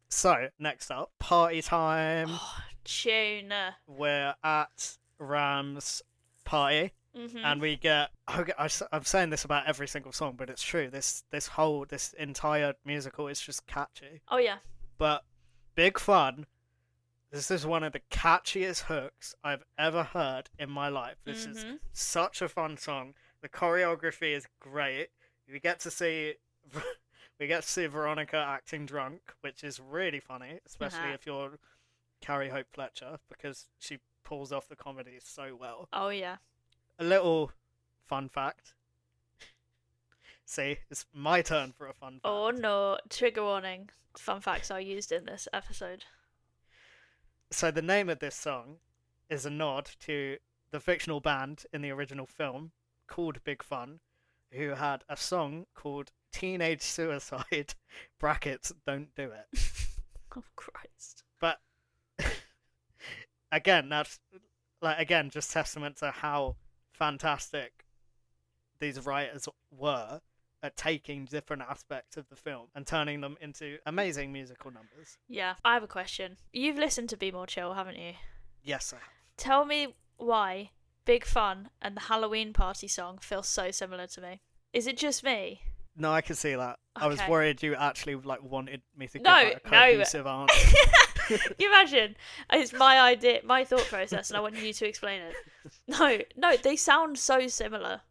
So, next up, party time.
Oh, tune.
We're at Ram's party. And we get... I'm saying this about every single song, but it's true. This entire musical is just catchy.
Oh, yeah.
But Big Fun, this is one of the catchiest hooks I've ever heard in my life. This is such a fun song. The choreography is great. We get to see Veronica acting drunk, which is really funny, especially if you're Carrie Hope Fletcher, because she pulls off the comedy so well.
Oh, yeah.
A little fun fact. See, it's my turn for a fun fact.
Oh no, trigger warning. Fun facts are used in this episode.
So the name of this song is a nod to the fictional band in the original film called Big Fun, who had a song called Teenage Suicide, brackets, don't do it.
Oh Christ.
But again, that's just testament to how fantastic these writers were at taking different aspects of the film and turning them into amazing musical numbers.
Yeah, I have a question. You've listened to Be More Chill, haven't you?
Yes, I have.
Tell me why Big Fun and the Halloween Party song feel so similar to me. Is it just me?
No, I can see that. I was
Okay.
worried you actually like wanted me to give
No,
like, a
no.
cohesive answer.
Can you imagine? It's my idea, my thought process, and I want you to explain it. No, they sound so similar.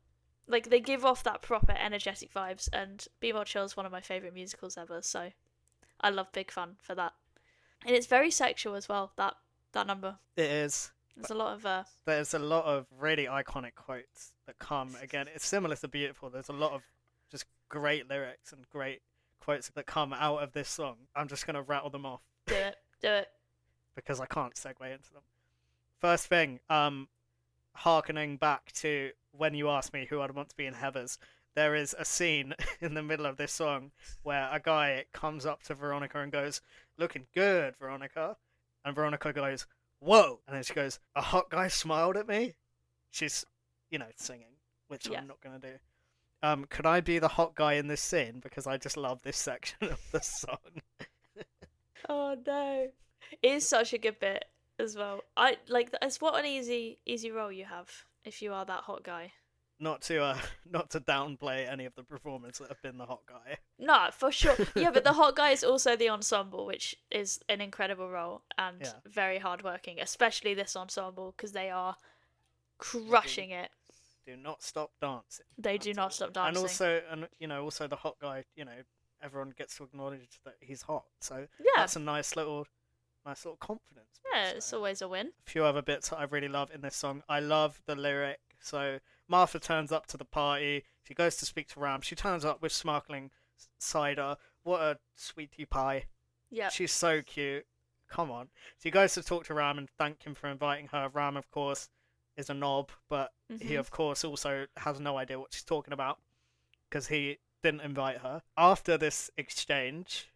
Like, they give off that proper energetic vibes, and Be More Chill is one of my favourite musicals ever, so I love Big Fun for that. And it's very sexual as well, that number.
It is.
There's a lot of
There's a lot of really iconic quotes that come. Again, it's similar to Beautiful. There's a lot of just great lyrics and great quotes that come out of this song. I'm just going to rattle them off.
do it.
Because I can't segue into them. First thing, harkening back to when you asked me who I'd want to be in Heathers, there is a scene in the middle of this song where a guy comes up to Veronica and goes, "Looking good, Veronica." And Veronica goes, "Whoa." And then she goes, "A hot guy smiled at me." She's, singing, which
Yeah.
I'm not going to do. Could I be the hot guy in this scene? Because I just love this section of the song.
Oh no. It is such a good bit as well. I like it's what an easy role you have if you are that hot guy.
Not to downplay any of the performers that have been the hot guy.
No, for sure. Yeah, but the hot guy is also the ensemble, which is an incredible role and
Yeah.
very hardworking, especially this ensemble because they are crushing it.
Do not stop dancing.
They do not stop dancing.
Also the hot guy. Everyone gets to acknowledge that he's hot. So
Yeah.
that's a nice little confidence.
Yeah,
boost
it's
there.
always a win.
A few other bits that I really love in this song. I love the lyric. So Martha turns up to the party. She goes to speak to Ram. She turns up with sparkling cider. What a sweetie pie.
Yeah.
She's so cute. Come on. She goes to talk to Ram and thank him for inviting her. Ram, of course, is a knob, but he, of course, also has no idea what she's talking about because he didn't invite her. After this exchange,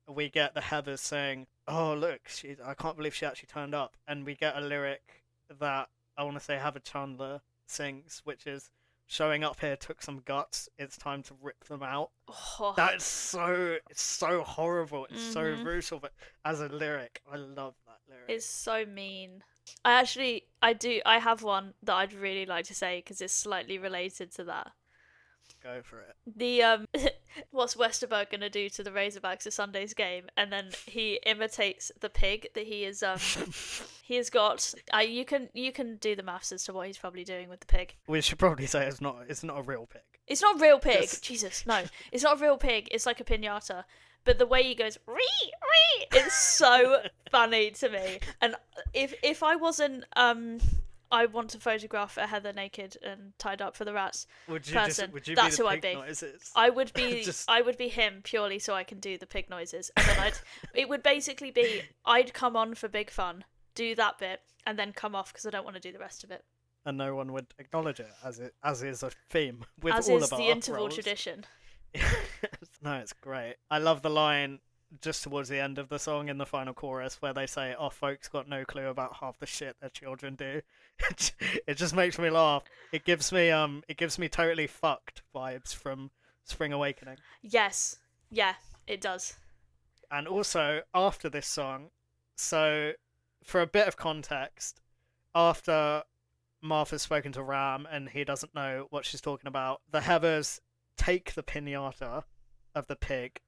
we get the Heathers saying, "Oh, look, I can't believe she actually turned up." And we get a lyric that I want to say Heather Chandler sings, which is, "Showing up here took some guts. It's time to rip them out."
Oh,
It's so horrible. It's so brutal, but as a lyric, I love that lyric.
it's so mean. I have one that I'd really like to say because it's slightly related to that.
Go for it.
The what's Westerberg gonna do to the Razorbacks at Sunday's game? And then he imitates the pig that he is he has got. You can do the maths as to what he's probably doing with the pig.
We should probably say it's not a real pig.
It's not a real pig.
Just-
Jesus, no, it's not a real pig. It's like a piñata. But the way he goes, ree, ree, it's so funny to me. And if I wasn't I want to photograph a Heather naked and tied up for the rats person.
Would you
That's
be the
who I'd
pig
be.
noises?
I would be
Just-
I would be him purely so I can do the pig noises, and then it would basically be I'd come on for Big Fun, do that bit, and then come off because I don't want to do the rest of it.
And no one would acknowledge it as is a theme with
As
all
is
of our
the interval
roles.
tradition.
No, it's great. I love the line just towards the end of the song in the final chorus where they say, "Our folks got no clue about half the shit their children do." It just makes me laugh. It gives me totally fucked vibes from Spring Awakening.
Yes, yeah, it does.
And also after this song, so for a bit of context, after Martha's spoken to Ram and he doesn't know what she's talking about, the Heathers take the piñata of the pig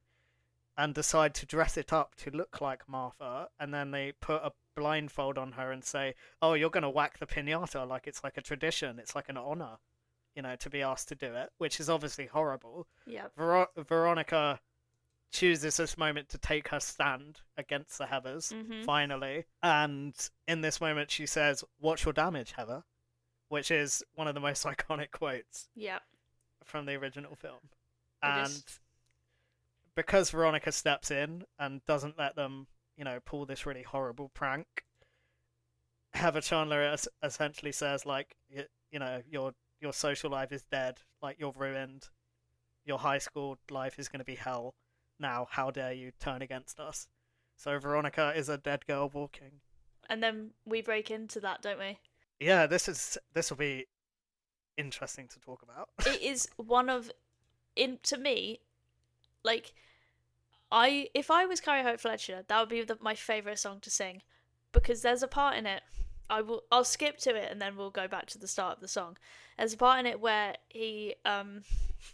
and decide to dress it up to look like Martha, and then they put a blindfold on her and say, "Oh, you're going to whack the piñata like it's like a tradition, it's like an honor, to be asked to do it," which is obviously horrible.
Yeah.
Veronica chooses this moment to take her stand against the Heathers, finally, and in this moment she says, "Watch your damage, Heather," which is one of the most iconic quotes
Yeah.
from the original film.
It
And
is.
because Veronica steps in and doesn't let them, pull this really horrible prank, Heather Chandler essentially says, like, your social life is dead, like, you're ruined, your high school life is going to be hell. Now, how dare you turn against us? So Veronica is a dead girl walking.
And then we break into that, don't we?
Yeah, this will be interesting to talk about.
It is one of, to me, like, if I was Carrie Hope Fletcher, that would be my favourite song to sing, because there's a part in it I'll skip to it and then we'll go back to the start of the song. There's a part in it where he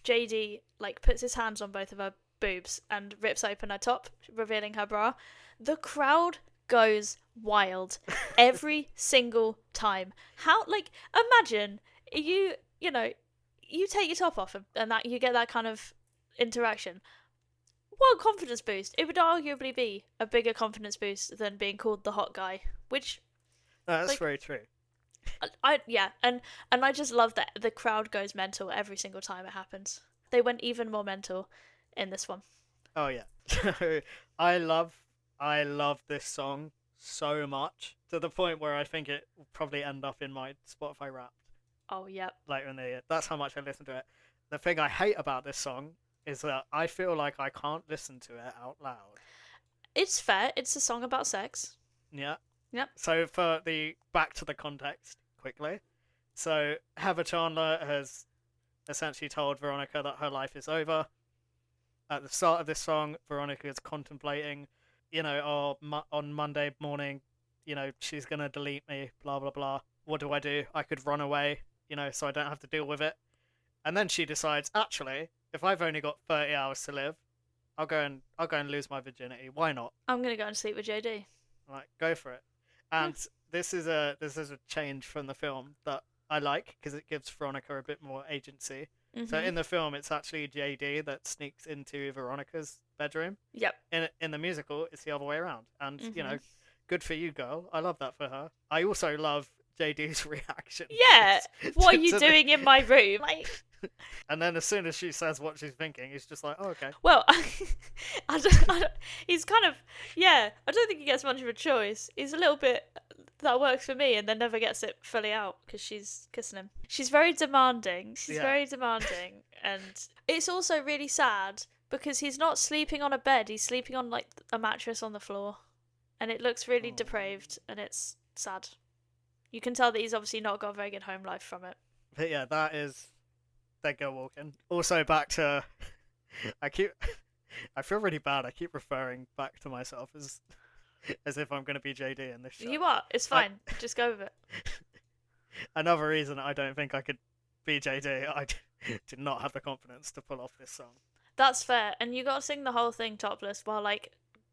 JD like puts his hands on both of her boobs and rips open her top, revealing her bra. The crowd goes wild every single time. How, like, imagine you take your top off and that you get that kind of interaction. What a confidence boost. It would arguably be a bigger confidence boost than being called the hot guy, which
No, that's
like,
very true.
and I just love that the crowd goes mental every single time it happens. They went even more mental in this one.
Oh yeah. So I love this song so much to the point where I think it will probably end up in my Spotify Wrapped
Oh yeah.
later in the year. That's how much I listen to it. The thing I hate about this song is that I feel like I can't listen to it out loud.
It's fair. It's a song about sex.
Yeah.
Yep.
So for the back to the context quickly. So Heather Chandler has essentially told Veronica that her life is over. At the start of this song, Veronica is contemplating, on Monday morning, she's going to delete me, blah, blah, blah. What do? I could run away, so I don't have to deal with it. And then she decides, actually, if I've only got 30 hours to live, I'll go and lose my virginity. Why not?
I'm going to go and sleep with JD.
Right, go for it. And this is a change from the film that I like because it gives Veronica a bit more agency.
Mm-hmm.
So in the film, it's actually JD that sneaks into Veronica's bedroom.
Yep.
In the musical, it's the other way around. And, good for you, girl. I love that for her. I also love JD's reaction.
Yeah. What are you doing in my room? Like...
And then as soon as she says what she's thinking, he's just like, oh, okay.
Well, I don't, he's kind of, yeah, I don't think he gets much of a choice. He's a little bit, that works for me, and then never gets it fully out because she's kissing him. She's very demanding. And it's also really sad because he's not sleeping on a bed. He's sleeping on, like, a mattress on the floor. And it looks really depraved, and it's sad. You can tell that he's obviously not got a very good home life from it.
But yeah, that is... They go walking. Also back to... I feel really bad. I keep referring back to myself as if I'm going to be JD in this show.
You are. It's fine. Just go with it.
Another reason I don't think I could be JD, I did not have the confidence to pull off this song.
That's fair. And you got to sing the whole thing topless while, like,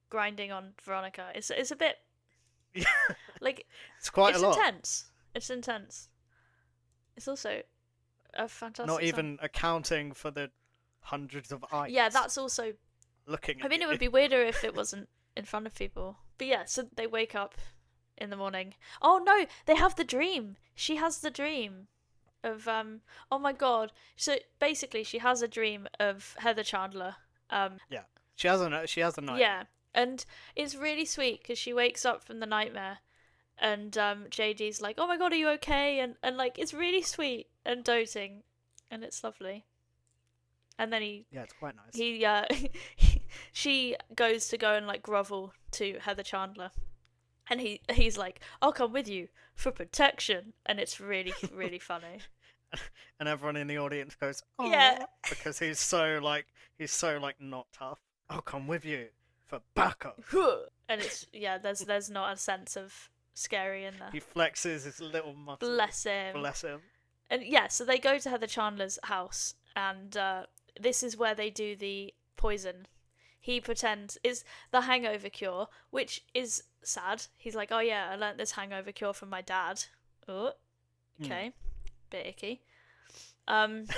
grinding on Veronica. It's a bit... like...
It's quite a lot.
It's intense. It's also... a fantastic
Not even
song.
accounting for the hundreds of eyes.
Yeah, that's also...
looking at
I mean,
you.
it would be weirder if it wasn't in front of people. But yeah, so they wake up in the morning. Oh no, they have the dream. She has the dream of... oh my god. So basically, she has a dream of Heather Chandler.
Yeah, she has a night.
Yeah, and it's really sweet because she wakes up from the nightmare. And JD's like, oh my god, are you okay? And like, it's really sweet and doting. And it's lovely. And then
Yeah, it's quite nice.
She goes to go and like grovel to Heather Chandler. And he's like, I'll come with you for protection. And it's really, really funny.
And everyone in the audience goes, oh,
yeah.
Because he's so not tough. I'll come with you for backup.
And it's, yeah, there's not a sense of scary in there.
He flexes his little muscles.
Bless him. And yeah, so they go to Heather Chandler's house, and this is where they do the poison. He pretends is the hangover cure, which is sad. He's like, oh yeah, I learnt this hangover cure from my dad. Oh, okay. Bit icky.
And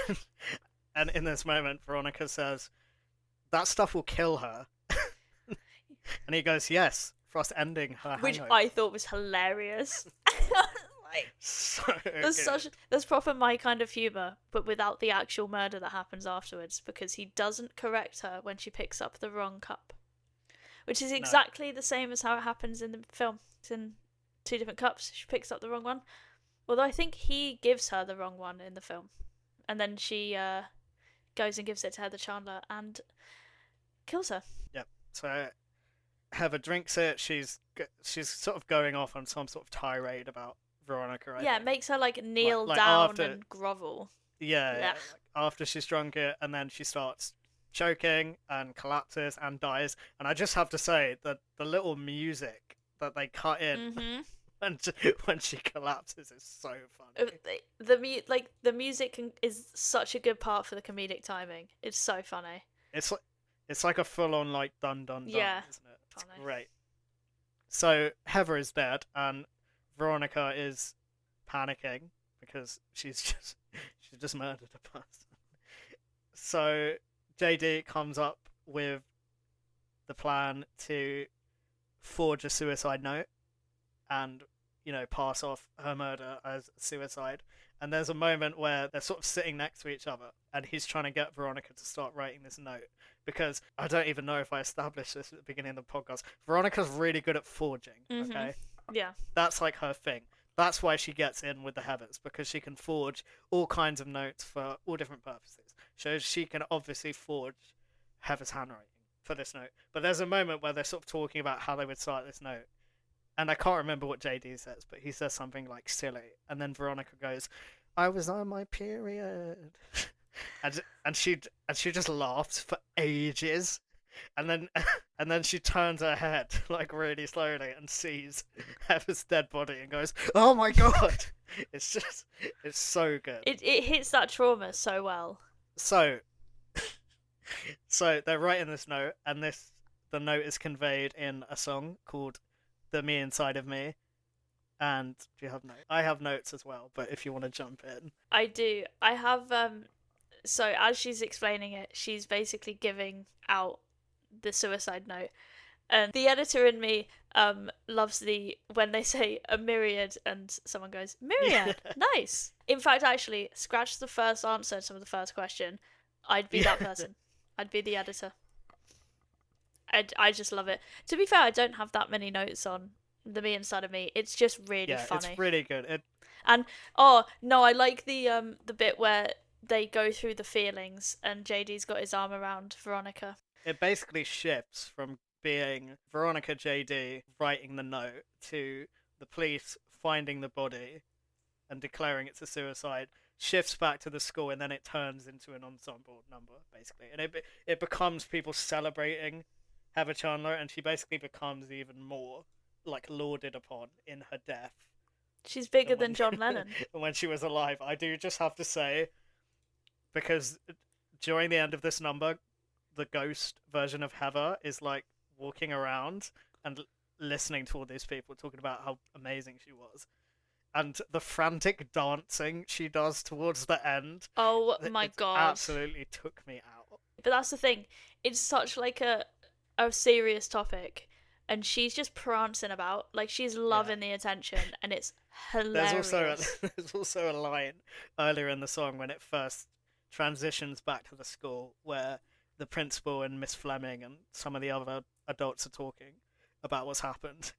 in this moment, Veronica says, that stuff will kill her. And he goes, yes, for us ending her
Which
hangover.
I thought was hilarious. Like,
so
there's proper my kind of humour, but without the actual murder that happens afterwards, because he doesn't correct her when she picks up the wrong cup. Which is exactly the same as how it happens in the film. It's in 2 different cups. She picks up the wrong one. Although I think he gives her the wrong one in the film. And then she goes and gives it to Heather Chandler and kills her.
Yep. So Heather drinks it. She's sort of going off on some sort of tirade about Veronica. I think.
Makes her like kneel
like
down
after,
and grovel.
Yeah.
Yeah.
Like after she's drunk it, and then she starts choking and collapses and dies. And I just have to say that the little music that they cut in when she collapses. It's so funny.
The music is such a good part for the comedic timing. It's so funny.
It's like a full on like dun dun dun,
Yeah,
isn't it? It's
funny.
great. So Heather is dead, and Veronica is panicking because she's just murdered a person. So JD comes up with the plan to forge a suicide note and, pass off her murder as suicide. And there's a moment where they're sort of sitting next to each other, and he's trying to get Veronica to start writing this note. Because I don't even know if I established this at the beginning of the podcast. Veronica's really good at forging, okay?
Yeah.
That's like her thing. That's why she gets in with the Heathers, because she can forge all kinds of notes for all different purposes. So she can obviously forge Heather's handwriting for this note. But there's a moment where they're sort of talking about how they would start this note. And I can't remember what JD says, but he says something like silly. And then Veronica goes, "I was on my period." and she just laughs for ages. And then she turns her head like really slowly and sees Heather's dead body and goes, "Oh my god!" It's so good.
It hits that trauma so well.
So they're writing this note, and the note is conveyed in a song called "The Me Inside of Me." And do you have notes? I have notes as well, but if you want to jump in,
I do. I have So as she's explaining it, she's basically giving out the suicide note. And the editor in me loves when they say a myriad and someone goes, "Myriad, nice." In fact, actually, scratch the first answer to the first question. I'd be that person. I'd be the editor. I just love it. To be fair, I don't have that many notes on The Me Inside of Me. It's just really funny.
It's really good.
And oh no, I like the bit where they go through the feelings and JD's got his arm around Veronica.
It basically shifts from being Veronica JD writing the note to the police finding the body and declaring it's a suicide, shifts back to the school, and then it turns into an ensemble number, basically. And it becomes people celebrating Heather Chandler, and she basically becomes even more like lauded upon in her death.
She's bigger than John Lennon.
When she was alive. I do just have to say, because during the end of this number, the ghost version of Heather is like walking around and listening to all these people talking about how amazing she was. And the frantic dancing she does towards the end.
Oh my god.
Absolutely took me out.
But that's the thing. It's such like a serious topic. And she's just prancing about. Like, she's loving the attention. And it's hilarious.
There's also a line earlier in the song when it first transitions back to the school where the principal and Miss Fleming and some of the other adults are talking about what's happened.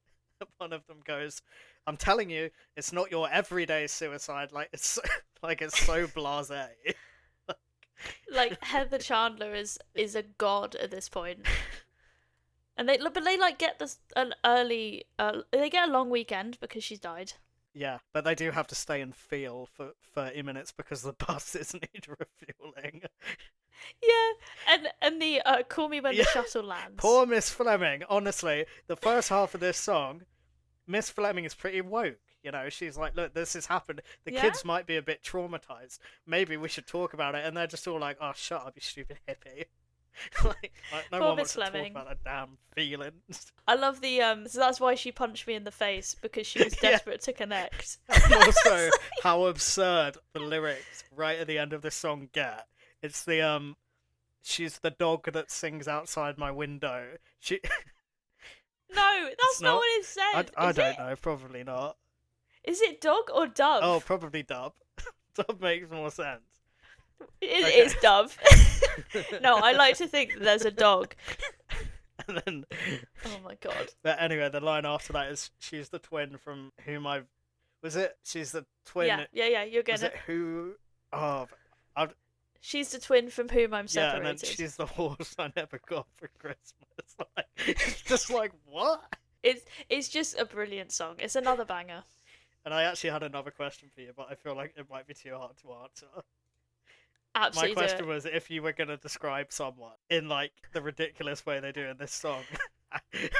One of them goes, "I'm telling you, it's not your everyday suicide. Like it's so blasé."
Like Heather Chandler is a god at this point. And they like get an early they get a long weekend because she's died.
Yeah, but they do have to stay and feel for 30 minutes because the buses need refueling.
Yeah, and the "Call Me When the Shuttle Lands."
Poor Miss Fleming. Honestly, the first half of this song, Miss Fleming is pretty woke. You know, she's like, "Look, this has happened. The kids might be a bit traumatized. Maybe we should talk about it." And they're just all like, "Oh, shut up, you stupid hippie." like no
Poor
one
Miss
wants to talk
Fleming.
about her damn feelings.
I love the so that's why she punched me in the face, because she was desperate to connect.
And also, how absurd the lyrics right at the end of this song get. It's the she's the dog that sings outside my window. She
No, that's not what it says.
I don't know, probably not.
Is it dog or dove?
Oh, probably dub. Dub makes more sense.
It's dove. No, I like to think that there's a dog.
And then,
oh my god.
But anyway, the line after that is, "She's the twin from whom I've..." Was it? She's the twin...
Yeah, you're getting
Was it who... Oh,
she's the twin from whom I'm separated.
Yeah, and then she's the horse I never got for Christmas. Like, it's just like, what?
It's just a brilliant song. It's another banger.
And I actually had another question for you, but I feel like it might be too hard to answer.
Absolutely.
My question was, if you were going to describe someone in like the ridiculous way they do in this song,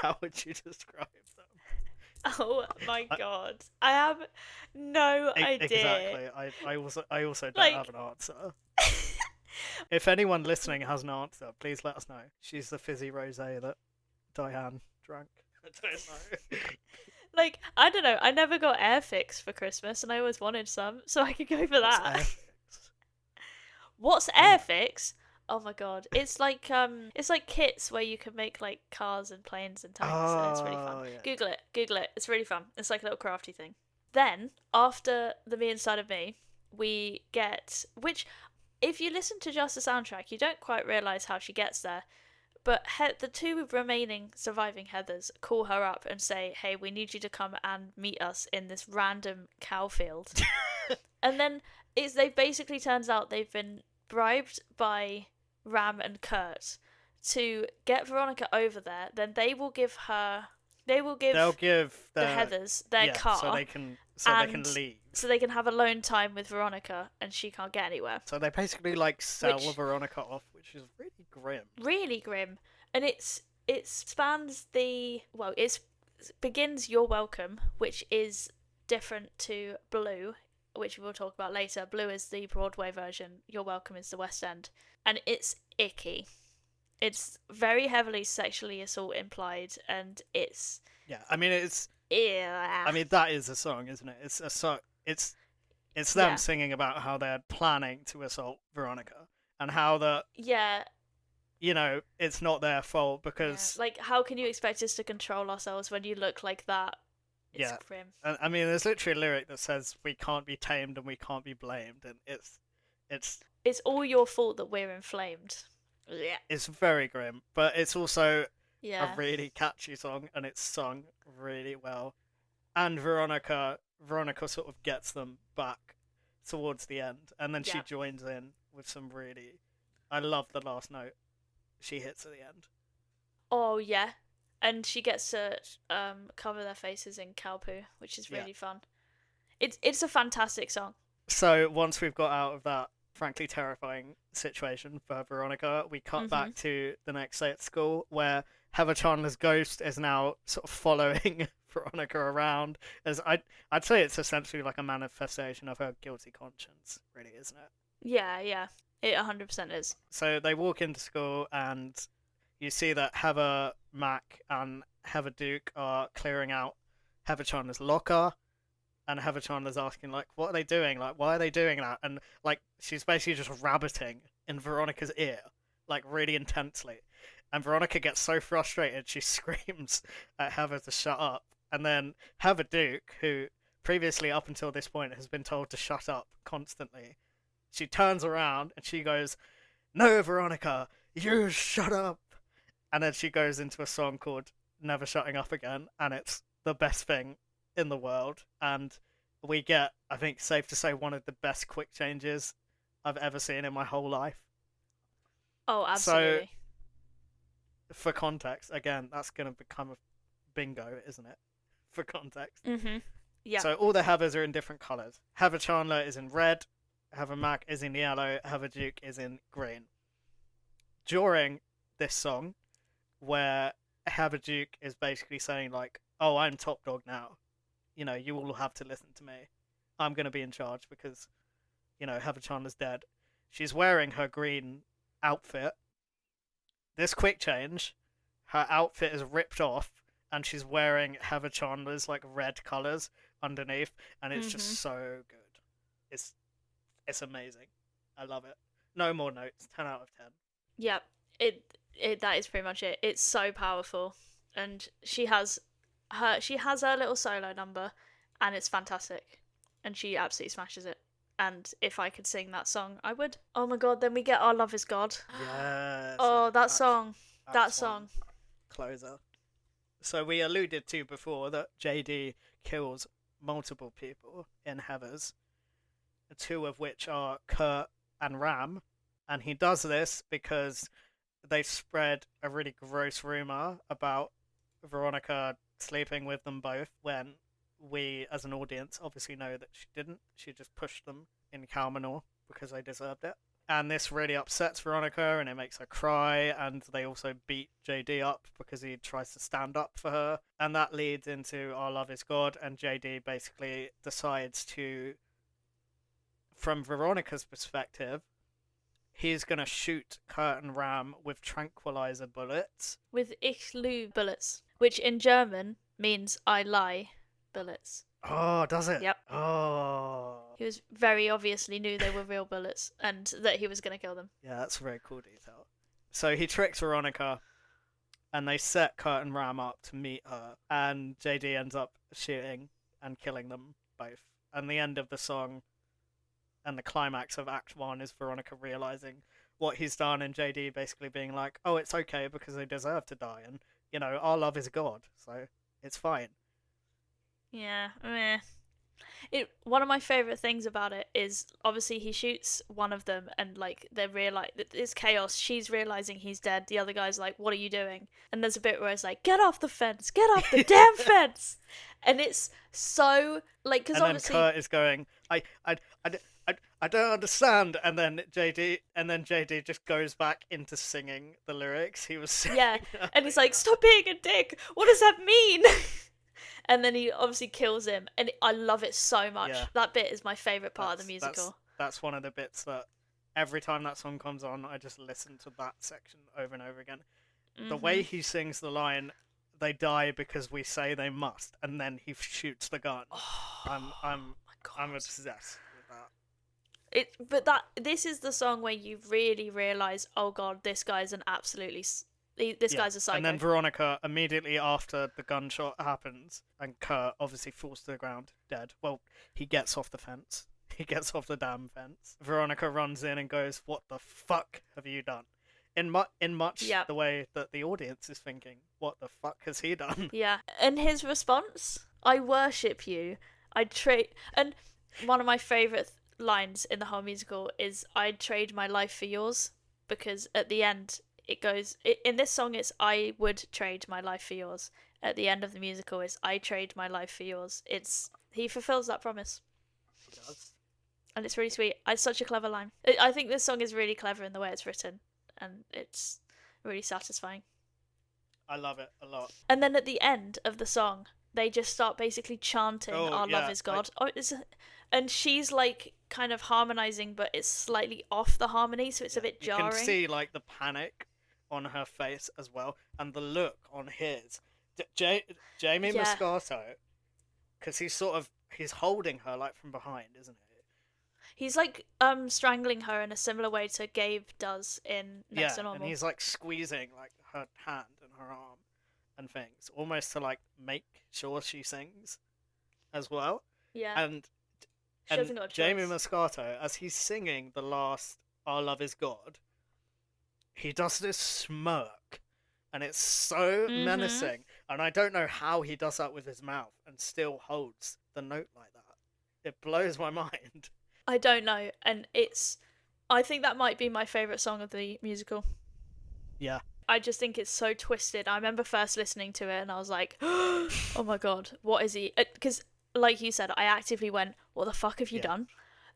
how would you describe them?
Oh my god. I have no idea.
Exactly. I also don't
Like,
have an answer. If anyone listening has an answer, please let us know. She's the fizzy rosé that Diane drank. I don't know.
like, I don't know. I never got Airfix for Christmas, and I always wanted some, so I could go for
What's
that.
Airfix?
What's
Yeah.
Airfix? Oh my god. It's like kits where you can make like cars and planes and tanks, and it's really fun.
Oh, yeah.
Google it. Google it. It's really fun. It's like a little crafty thing. Then, after the Me Inside of Me, we get which if you listen to just the soundtrack, you don't quite realise how she gets there. But the two remaining surviving Heathers call her up and say, "Hey, we need you to come and meet us in this random cow field." And then they basically turns out they've been bribed by Ram and Kurt to get Veronica over there. Then
They'll give
the Heathers their car,
so they can leave.
so they can have alone time with Veronica, and she can't get anywhere.
So they basically like sell
Which-
Veronica off, which is really grim.
Really grim, and it spans it begins You're Welcome, which is different to Blue, which we'll talk about later. Blue is the Broadway version. You're Welcome is the West End, and it's icky. It's very heavily sexually assault implied, and it's
Yeah, I mean it's.
yeah.
I mean that is a song, isn't it? It's a song. It's them
Yeah.
singing about how they're planning to assault Veronica and how
yeah,
it's not their fault
yeah.
because
Like, how can you expect us to control ourselves when you look like that? It's
Yeah.
grim.
I mean there's literally a lyric that says we can't be tamed and we can't be blamed, and it's
It's all your fault that we're inflamed. Yeah.
it's very grim, but it's also
Yeah.
a really catchy song and it's sung really well. And Veronica sort of gets them back towards the end, and then she
Yeah.
joins in with some really. I love the last note she hits at the end.
Oh yeah, and she gets to cover their faces in cow poo, which is
Yeah.
really fun. It's a fantastic song.
So once we've got out of that frankly terrifying situation for Veronica, we cut back to the next day at school where Heather Chandler's ghost is now sort of following Veronica around. As I'd say it's essentially like a manifestation of her guilty conscience, really, isn't it?
Yeah, it 100% is.
So they walk into school and you see that Heather Mack and Heather Duke are clearing out Heather Chandler's locker. And Heather Chandler's asking, like, what are they doing? Like, why are they doing that? And, like, she's basically just rabbiting in Veronica's ear, like, really intensely. And Veronica gets so frustrated, she screams at Heather to shut up. And then Heather Duke, who previously, up until this point, has been told to shut up constantly, she turns around and she goes, "No, Veronica, you shut up." And then she goes into a song called Never Shutting Up Again, and it's the best thing in the world, and we get, I think, safe to say, one of the best quick changes I've ever seen in my whole life.
Oh, absolutely.
For context, again, that's going to become a bingo, isn't it? For context.
Yeah.
So all the Heathers are in different colours. Heather Chandler is in red, Heather Mack is in yellow, Heather Duke is in green. During this song, where Heather Duke is basically saying, like, "Oh, I'm top dog now. You all have to listen to me. I'm going to be in charge because, Heather Chandler's dead." She's wearing her green outfit. This quick change, her outfit is ripped off, and she's wearing Heather Chandler's, like, red colours underneath, and it's just so good. It's amazing. I love it. No more notes. 10 out of 10.
Yeah. That is pretty much it. It's so powerful, and she has her little solo number, and it's fantastic, and she absolutely smashes it. And if I could sing that song, I would. Oh my god! Then we get Our Love Is God.
Yes.
Oh, that song. That
Act
song.
one. Closer. So we alluded to before that JD kills multiple people in Heathers, two of which are Kurt and Ram, and he does this because they spread a really gross rumor about Veronica sleeping with them both when we, as an audience, obviously know that she didn't. She just pushed them in cow manure because they deserved it. And this really upsets Veronica, and it makes her cry, and they also beat JD up because he tries to stand up for her. And that leads into Our Love Is God, and JD basically decides to, from Veronica's perspective, he's going to shoot Kurt and Ram with tranquilizer bullets.
With ooooo bullets, which in German means I lie bullets.
Oh, does it?
Yep.
Oh.
He was very obviously knew they were real bullets and that he was going to kill them.
Yeah, that's a very cool detail. So he tricks Veronica, and they set Kurt and Ram up to meet her, and JD ends up shooting and killing them both. And the end of the song and the climax of Act 1 is Veronica realizing what he's done, and JD basically being like, oh, it's okay because they deserve to die, and, you know, our love is God, so it's fine.
Yeah, meh. One of my favorite things about it is obviously he shoots one of them and like they realize it's chaos. She's realizing he's dead. The other guy's like, "What are you doing?" And there's a bit where it's like, "Get off the fence! Get off the damn fence!" And it's so like because obviously
then Kurt is going, I don't understand. And then JD just goes back into singing the lyrics he was singing.
Yeah, and he's like, "Stop being a dick! What does that mean?" And then he obviously kills him, and I love it so much.
Yeah.
That bit is my favourite part of the musical.
That's one of the bits that every time that song comes on, I just listen to that section over and over again. Mm-hmm. The way he sings the line, "They die because we say they must," and then he shoots the gun. Oh, I'm obsessed with that.
This is the song where you really realise, oh god, this guy's an absolutely... This guy's a psycho.
And then Veronica, immediately after the gunshot happens, and Kurt obviously falls to the ground, dead. Well, he gets off the fence. He gets off the damn fence. Veronica runs in and goes, "What the fuck have you done?" In much the way that the audience is thinking, what the fuck has he done?
Yeah. And his response, "I worship you. And one of my favourite lines in the whole musical is, "I'd trade my life for yours," because at the end... in this song it's "I would trade my life for yours." At the end of the musical it's "I trade my life for yours." He fulfills that promise.
He does.
And it's really sweet. It's such a clever line. I think this song is really clever in the way it's written, and it's really satisfying.
I love it a lot.
And then at the end of the song they just start basically chanting "Our love is God." And she's like kind of harmonizing, but it's slightly off the harmony, so it's a bit jarring.
You can see like the panic on her face as well, and the look on his. Jamie Moscato, because he's holding her like from behind, isn't he?
He's like strangling her in a similar way to Gabe does in Next to Normal.
And he's like squeezing like her hand and her arm and things, almost to like make sure she sings as well.
Yeah.
And Jamie Moscato, as he's singing the last "Our Love Is God," he does this smirk, and it's so menacing. And I don't know how he does that with his mouth and still holds the note like that. It blows my mind.
I don't know, and I think that might be my favourite song of the musical.
Yeah.
I just think it's so twisted. I remember first listening to it and I was like, oh my god, what is he? Because, like you said, I actively went, what the fuck have you done?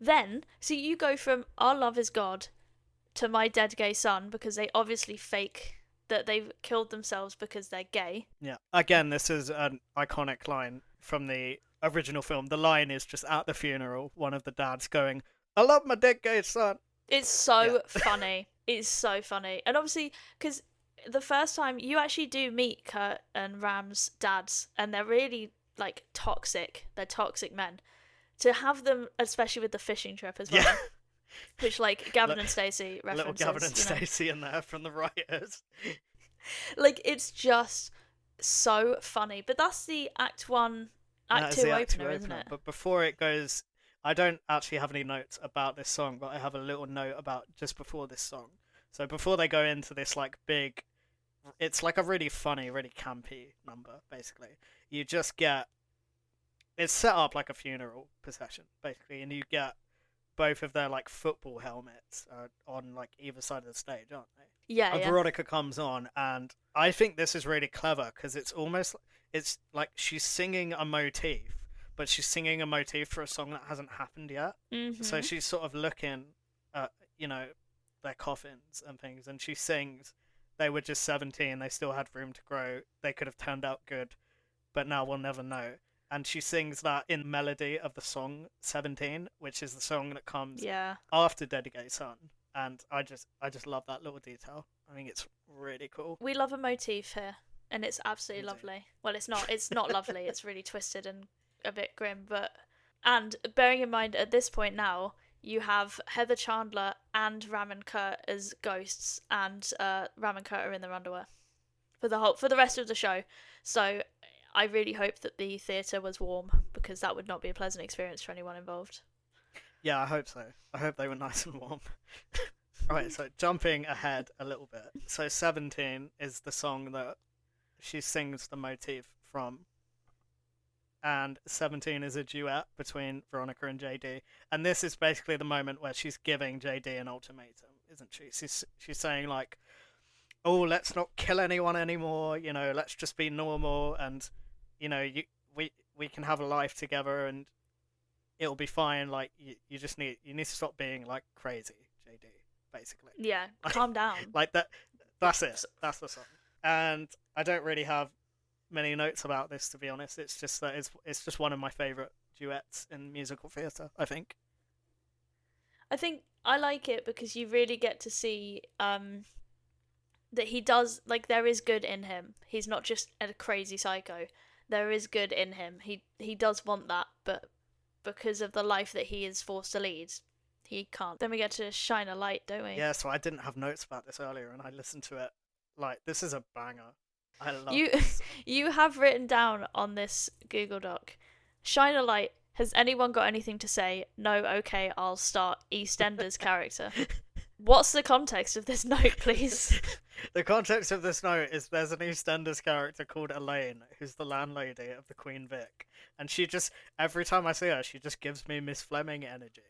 Then, so you go from "Our Love Is God" to "My Dead Gay Son," because they obviously fake that they've killed themselves because they're gay.
Yeah. Again, this is an iconic line from the original film. The line is just at the funeral, one of the dads going, "I love my dead gay son."
It's so funny. It's so funny. And obviously, because the first time you actually do meet Kurt and Ram's dads, and they're really like toxic. They're toxic men. To have them, especially with the fishing trip as well, which like Gavin and Stacey references.
Little Gavin and Stacey in there from the writers.
Like, it's just so funny. But that's the Act 2 opener, isn't it?
But before it goes, I don't actually have any notes about this song, but I have a little note about just before this song. So before they go into this like big, it's like a really funny, really campy number, basically. You just get, it's set up like a funeral procession, basically, and you get both of their like football helmets on like either side of the stage, aren't they?
Yeah,
and Veronica comes on, and I think this is really clever because it's like she's singing a motif, but she's singing a motif for a song that hasn't happened yet.
Mm-hmm.
So she's sort of looking at, their coffins and things, and she sings, they were just 17, they still had room to grow, they could have turned out good, but now we'll never know. And she sings that in melody of the song 17, which is the song that comes after Dead Gay Son. And I just love that little detail. I think it's really cool.
We love a motif here, and it's absolutely lovely. Well, it's not lovely, it's really twisted and a bit grim, and bearing in mind at this point now, you have Heather Chandler and Ram and Kurt as ghosts, and Ram and Kurt are in their underwear for the rest of the show. So I really hope that the theatre was warm, because that would not be a pleasant experience for anyone involved.
Yeah, I hope so. I hope they were nice and warm. Right, so jumping ahead a little bit. So 17 is the song that she sings the motif from. And 17 is a duet between Veronica and JD. And this is basically the moment where she's giving JD an ultimatum, isn't she? She's saying, like, oh, let's not kill anyone anymore, you know, let's just be normal, and, you know, we can have a life together, and it'll be fine. Like, you need to stop being, like, crazy, JD, basically.
Yeah, calm down.
Like, that's it. That's the song. And I don't really have many notes about this, to be honest. It's just that it's just one of my favourite duets in musical theatre, I think.
I think I like it because you really get to see that he does, like, there is good in him. He's not just a crazy psycho. There is good in him. He does want that, but because of the life that he is forced to lead, he can't. Then we get to Shine a Light, don't we?
Yeah, so I didn't have notes about this earlier, and I listened to it. Like, this is a banger. I love this.
You have written down on this Google Doc, Shine a Light. Has anyone got anything to say? No, okay, I'll start. EastEnders character. What's the context of this note, please?
The context of this note is there's an EastEnders character called Elaine, who's the landlady of the Queen Vic. And she just, every time I see her, she just gives me Miss Fleming energy.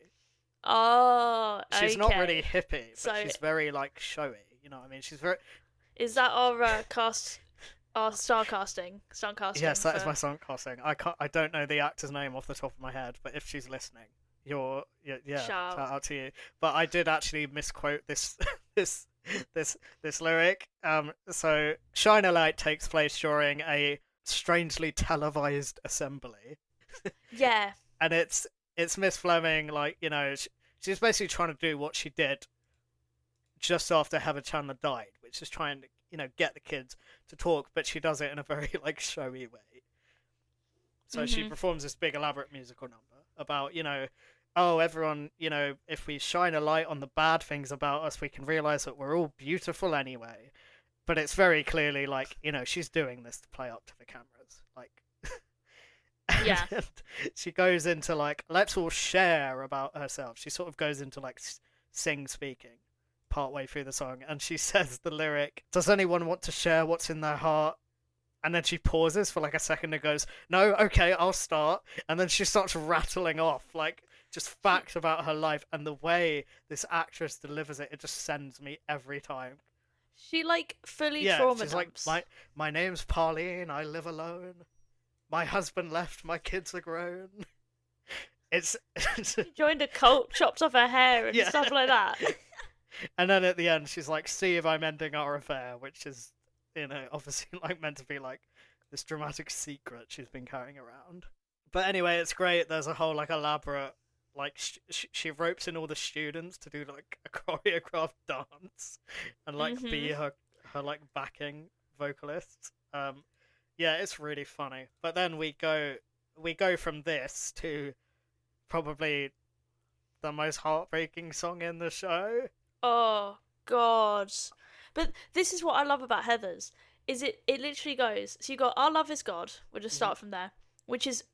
Oh, okay.
She's not really hippie, but
So-
she's very, like, showy. You know what I mean? She's very...
Is that our our star casting?
Yes, that is my song casting. I don't know the actor's name off the top of my head, but if she's listening, shout out to you. But I did actually misquote this this lyric. So Shine a Light takes place during a strangely televised assembly.
Yeah.
And it's Miss Fleming, like, you know, she's basically trying to do what she did just after Heather Chandler died, which is trying to, you know, get the kids to talk, but she does it in a very, like, showy way. So she performs this big elaborate musical number about, you know, oh, everyone, you know, if we shine a light on the bad things about us, we can realize that we're all beautiful anyway. But it's very clearly, like, you know, she's doing this to play up to the cameras, like.
Yeah.
And she goes into, like, let's all share about herself. She sort of goes into, like, speaking partway through the song, and she says the lyric, does anyone want to share what's in their heart? And then she pauses for like a second and goes, no, okay, I'll start. And then she starts rattling off, like, just facts about her life, and the way this actress delivers it, it just sends me every time.
She, like, fully
Yeah,
trauma
she's
dumps.
like, my name's Pauline, I live alone. My husband left, my kids are grown. It's
She joined a cult, chopped off her hair and stuff like that.
And then at the end, she's like, see if I'm ending our affair, which is, you know, obviously, like, meant to be, like, this dramatic secret she's been carrying around. But anyway, it's great. There's a whole, like, elaborate, like, she ropes in all the students to do, like, a choreographed dance and, like, be her, like, backing vocalist. Yeah, it's really funny. But then we go from this to probably the most heartbreaking song in the show.
Oh, God. But this is what I love about Heather's, is it literally goes, so you got Our Love Is God, we'll just start from there, which is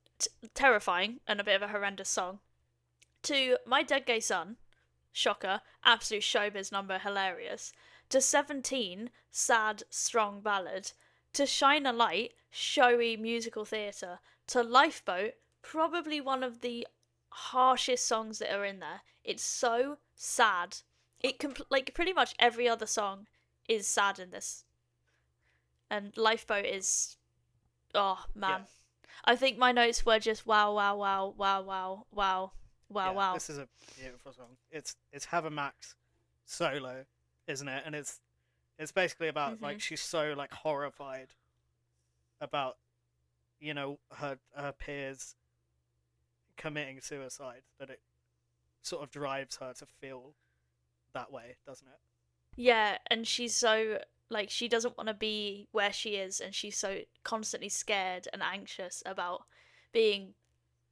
terrifying and a bit of a horrendous song, to My Dead Gay Son, shocker, absolute showbiz number, hilarious, to 17, sad, strong ballad, to Shine a Light, showy musical theatre, to Lifeboat, probably one of the harshest songs that are in there. It's so sad. It like pretty much every other song is sad in this, and Lifeboat is, oh man, I think my notes were just wow, wow, wow.
This is a beautiful song. It's Heather Max solo, isn't it? And it's basically about like she's so like horrified about her peers committing suicide that it sort of drives her to feel that way, doesn't it?
Yeah, and she's so like she doesn't want to be where she is, and she's so constantly scared and anxious about being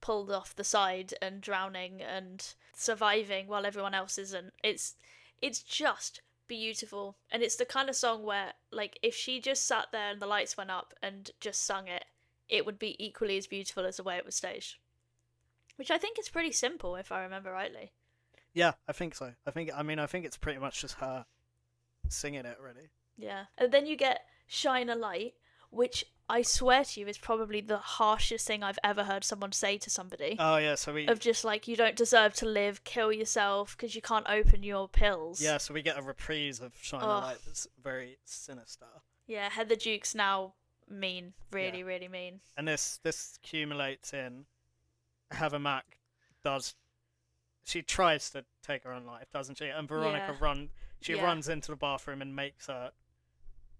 pulled off the side and drowning and surviving while everyone else isn't. It's just beautiful, and it's the kind of song where like if she just sat there and the lights went up and just sung it, it would be equally as beautiful as the way it was staged. Which I think is pretty simple if I remember rightly.
Yeah, I think so. I think it's pretty much just her singing it, really.
Yeah. And then you get Shine a Light, which I swear to you is probably the harshest thing I've ever heard someone say to somebody.
Oh yeah, so we
of just like, you don't deserve to live, kill yourself because you can't open your pills.
yeah, so we get a reprise of Shine a Light that's very sinister.
Yeah, Heather Duke's now mean, really, really mean.
And this accumulates in Heather Mack she tries to take her own life, doesn't she? And Veronica runs into the bathroom and makes her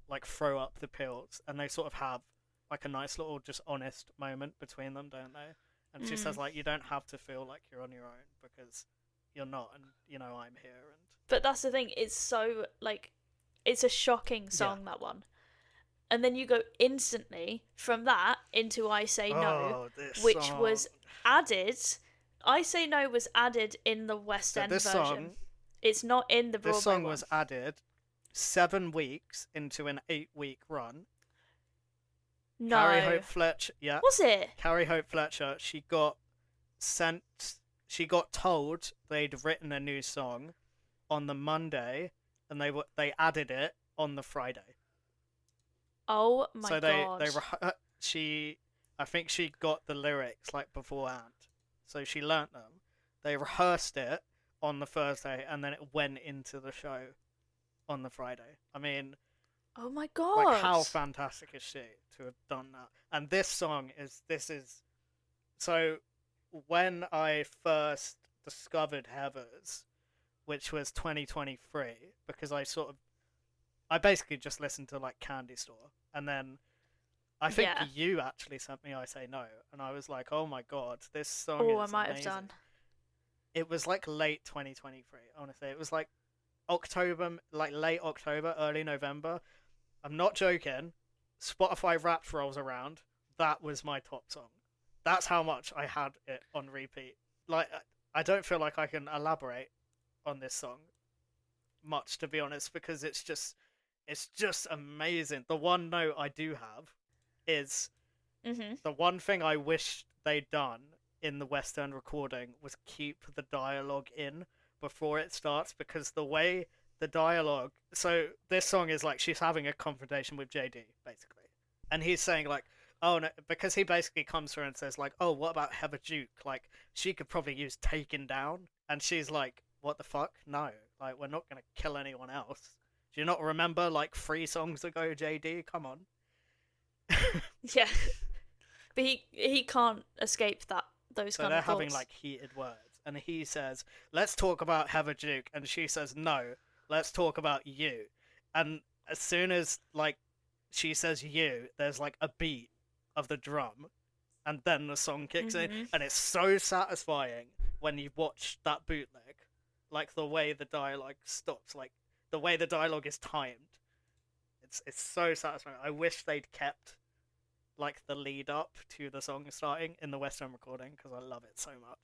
like throw up the pills, and they sort of have like a nice little just honest moment between them, don't they? And she says like, you don't have to feel like you're on your own because you're not, and I'm here. And
but that's the thing, it's so like it's a shocking song, that one. And then you go instantly from that into I Say No, which was added. I Say No was added in the West End version.
Song,
it's not in the Broadway
This song
one.
was added 7 weeks into an 8-week run.
No.
Carrie Hope Fletcher, yeah.
Was it?
Carrie Hope Fletcher, she got told they'd written a new song on the Monday, and they added it on the Friday.
Oh my god.
I think she got the lyrics like beforehand. So she learnt them. They rehearsed it on the Thursday, and then it went into the show on the Friday. I mean,
oh my god!
Like, how fantastic is she to have done that? And this song is so. When I first discovered Heathers, which was 2023, because I basically just listened to like Candy Store, and then I think you actually sent me I Say No, and I was like, oh my god, this song is
I might
amazing.
have done.
It was like late 2023, honestly. It was like October, like late October, early November. I'm not joking. Spotify Wrapped rolls around. That was my top song. That's how much I had it on repeat. Like, I don't feel like I can elaborate on this song much, to be honest, because it's just amazing. The one note I do have is the one thing I wish they'd done in the West End recording was keep the dialogue in before it starts, because the way the dialogue, so this song is like she's having a confrontation with JD basically, and he's saying like, oh no, because he basically comes to her and says like, oh, what about Heather Duke, like she could probably use taken down, and she's like, what the fuck, no, like we're not gonna kill anyone else. Do you not remember like 3 songs ago, JD? Come on.
Yeah, but he can't escape that. Those kind of thoughts.
So they're having like heated words, and he says, let's talk about Heather Duke, and she says, no, let's talk about you. And as soon as like she says you, there's like a beat of the drum, and then the song kicks in, and it's so satisfying when you watch that bootleg, like the way the dialogue stops, like the way the dialogue is timed. It's so satisfying. I wish they'd kept like the lead up to the song starting in the West End recording, because I love it so much.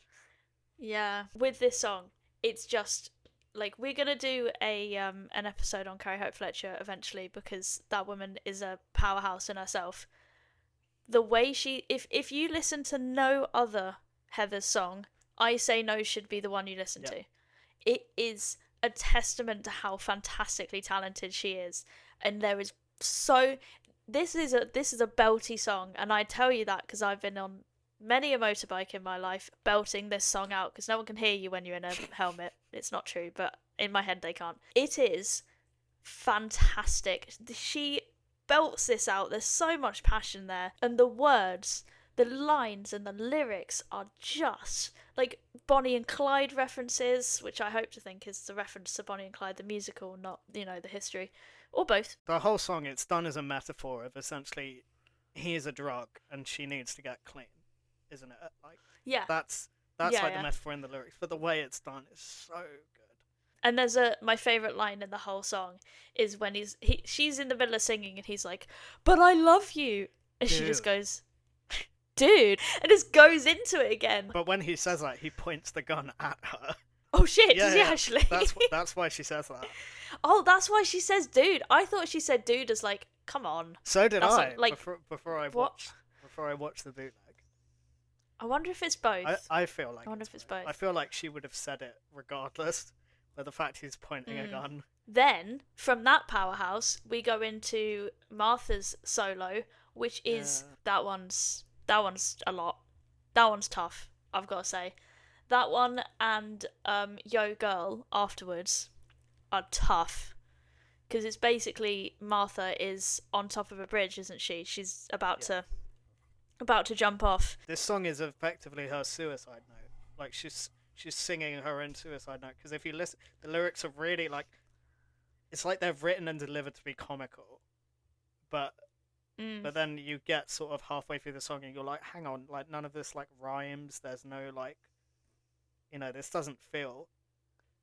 Yeah, with this song, it's just like we're gonna do an episode on Carrie Hope Fletcher eventually, because that woman is a powerhouse in herself. The way she, if you listen to no other Heather's song, I Say No should be the one you listen to. It is a testament to how fantastically talented she is, and there is so. This is a belty song, and I tell you that because I've been on many a motorbike in my life belting this song out, because no one can hear you when you're in a helmet. It's not true, but in my head they can't. It is fantastic. She belts this out. There's so much passion there, and the the lines and the lyrics are just like Bonnie and Clyde references, which I hope to think is the reference to Bonnie and Clyde the musical, not, you know, the history, or both.
The whole song, it's done as a metaphor of essentially he is a drug and she needs to get clean, isn't it? Like,
Yeah.
that's
Yeah,
like
yeah.
the metaphor in the lyrics, but the way it's done is so good.
And there's my favorite line in the whole song is when she's in the middle of singing and he's like, "But I love you," and she just
Dude.
goes, "Dude," and just goes into it again.
But when he says that, he points the gun at her.
Oh shit! Does he actually?
That's why she says that.
Oh, that's why she says "dude." I thought she said "dude" as like, "Come on."
So did
That's
I.
what, like,
before I
what?
watched the bootleg.
I wonder if it's both.
I feel like
I wonder if it's both.
I feel like she would have said it regardless, but the fact he's pointing a gun.
Then from that powerhouse, we go into Martha's solo, which is that one's a lot. That one's tough, I've got to say. That one and Yo Girl afterwards are tough. Because it's basically Martha is on top of a bridge, isn't she? She's about to jump off.
This song is effectively her suicide note. Like she's singing her own suicide note. Because if you listen, the lyrics are really like, it's like they're written and delivered to be comical, but then you get sort of halfway through the song and you're like, hang on, like none of this like rhymes. There's no like, you know, this doesn't feel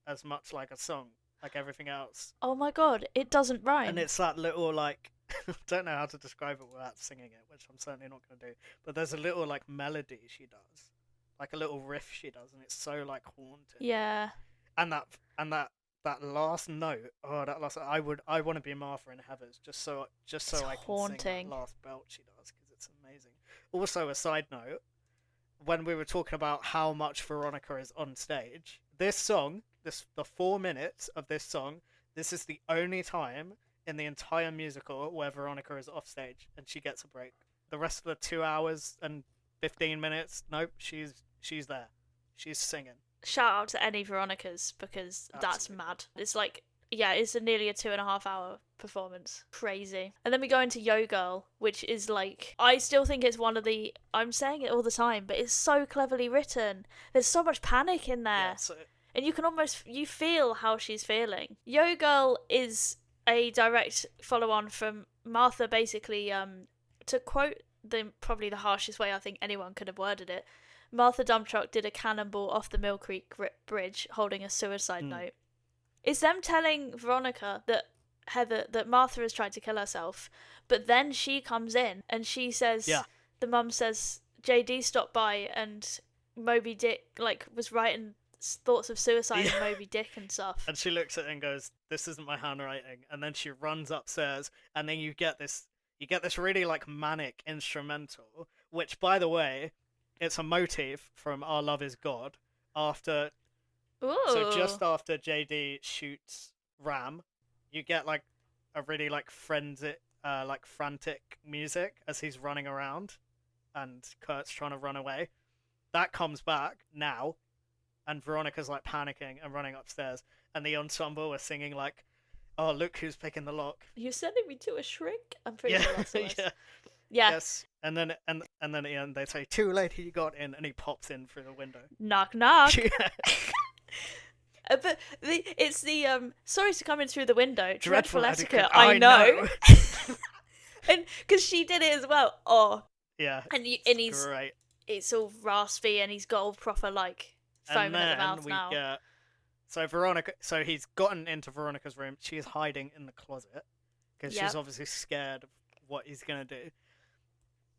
as much like a song like everything else.
Oh my god, it doesn't rhyme.
And it's that little like, I don't know how to describe it without singing it, which I'm certainly not going to do. But there's a little like melody she does, like a little riff she does, and it's so like haunting.
Yeah.
And that last note, I want to be Martha in Heathers just so
It's
I can
haunting.
sing that last belt she does because it's amazing. Also, a side note, when we were talking about how much Veronica is on stage, this song, the 4 minutes of this song, this is the only time in the entire musical where Veronica is off stage and she gets a break. The rest of the 2 hours and 15 minutes, nope, she's there. She's singing.
Shout out to any Veronicas because that's
Absolutely.
mad. It's like, yeah, it's nearly a 2.5 hour performance. Crazy. And then we go into Yo Girl, which is like, I still think it's one of the, I'm saying it all the time, but it's so cleverly written. There's so much panic in there.
Yeah, so
And you can almost, you feel how she's feeling. Yo Girl is a direct follow on from Martha, basically, to quote probably the harshest way I think anyone could have worded it. Martha Dumptruck did a cannonball off the Mill Creek Bridge holding a suicide note. It's them telling Veronica that Martha has tried to kill herself, but then she comes in and she says, the mum says, JD stopped by and Moby Dick was writing thoughts of suicide in Moby Dick and stuff.
And she looks at it and goes, "This isn't my handwriting." And then she runs upstairs, and then you get this really like manic instrumental, which, by the way, it's a motif from Our Love Is God. So just after JD shoots Ram, you get like a really like frantic music as he's running around, and Kurt's trying to run away. That comes back now, and Veronica's like panicking and running upstairs, and the ensemble are singing like, "Oh, look who's picking the lock."
You're sending me to a shrink? I'm pretty sure that's the worst.
Yeah. Yes. And then at the end they say, "Too late, he got in," and he pops in through the window.
Knock knock.
Yeah.
But it's the sorry to come in through the window. Dreadful etiquette.
I
I know. And because she did it as well. Oh.
Yeah.
And he's
great.
It's all raspy, and he's got all proper like foam in the mouth now.
So he's gotten into Veronica's room. She's hiding in the closet because she's obviously scared of what he's gonna do.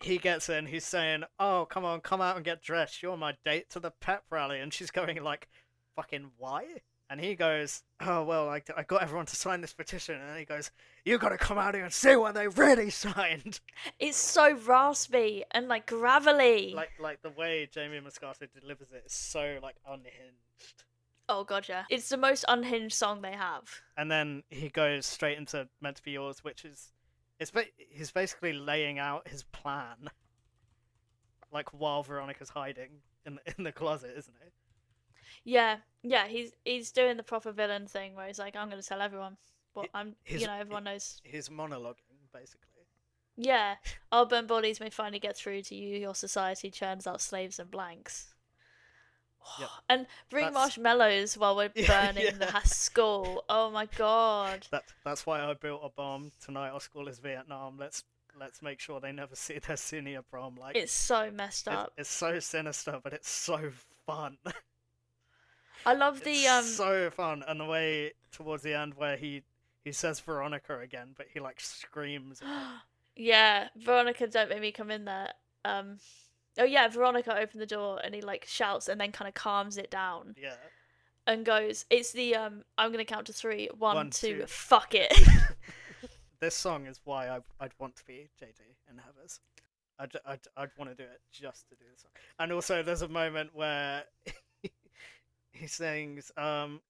He gets in. He's saying, "Oh, come on, come out and get dressed. You're my date to the pep rally." And she's going like, "Fucking why?" And he goes, "Oh, well, I got everyone to sign this petition." And he goes, "You got to come out here and see what they really signed."
It's so raspy and like gravelly.
Like the way Jamie Moscato delivers it is so like unhinged.
Oh god, yeah. It's the most unhinged song they have.
And then he goes straight into Meant to Be Yours, which is, he's basically laying out his plan, like while Veronica's hiding in the closet, isn't it?
Yeah. He's doing the proper villain thing where he's like, "I'm going to tell everyone what everyone knows."
He's monologuing basically.
Yeah, our burnt bodies may finally get through to you. Your society churns out slaves and blanks.
Yep.
And bring
That's
marshmallows while we're burning the school. Oh my god.
that's why I built a bomb tonight. Our school is Vietnam. Let's make sure they never see their senior prom. Like,
It's so messed up.
it's so sinister, but it's so fun.
I love the
It's so fun, and the way towards the end where he says Veronica again, but he like screams.
yeah, Veronica, don't make me come in there. Oh yeah, Veronica opened the door and he like shouts and then kind of calms it down
Yeah.
and goes, "It's the I'm gonna count to three. One, two,
two.
fuck it."
This song is why I'd want to be JD in Heathers. I'd want to do it just to do this song. And also, there's a moment where he sings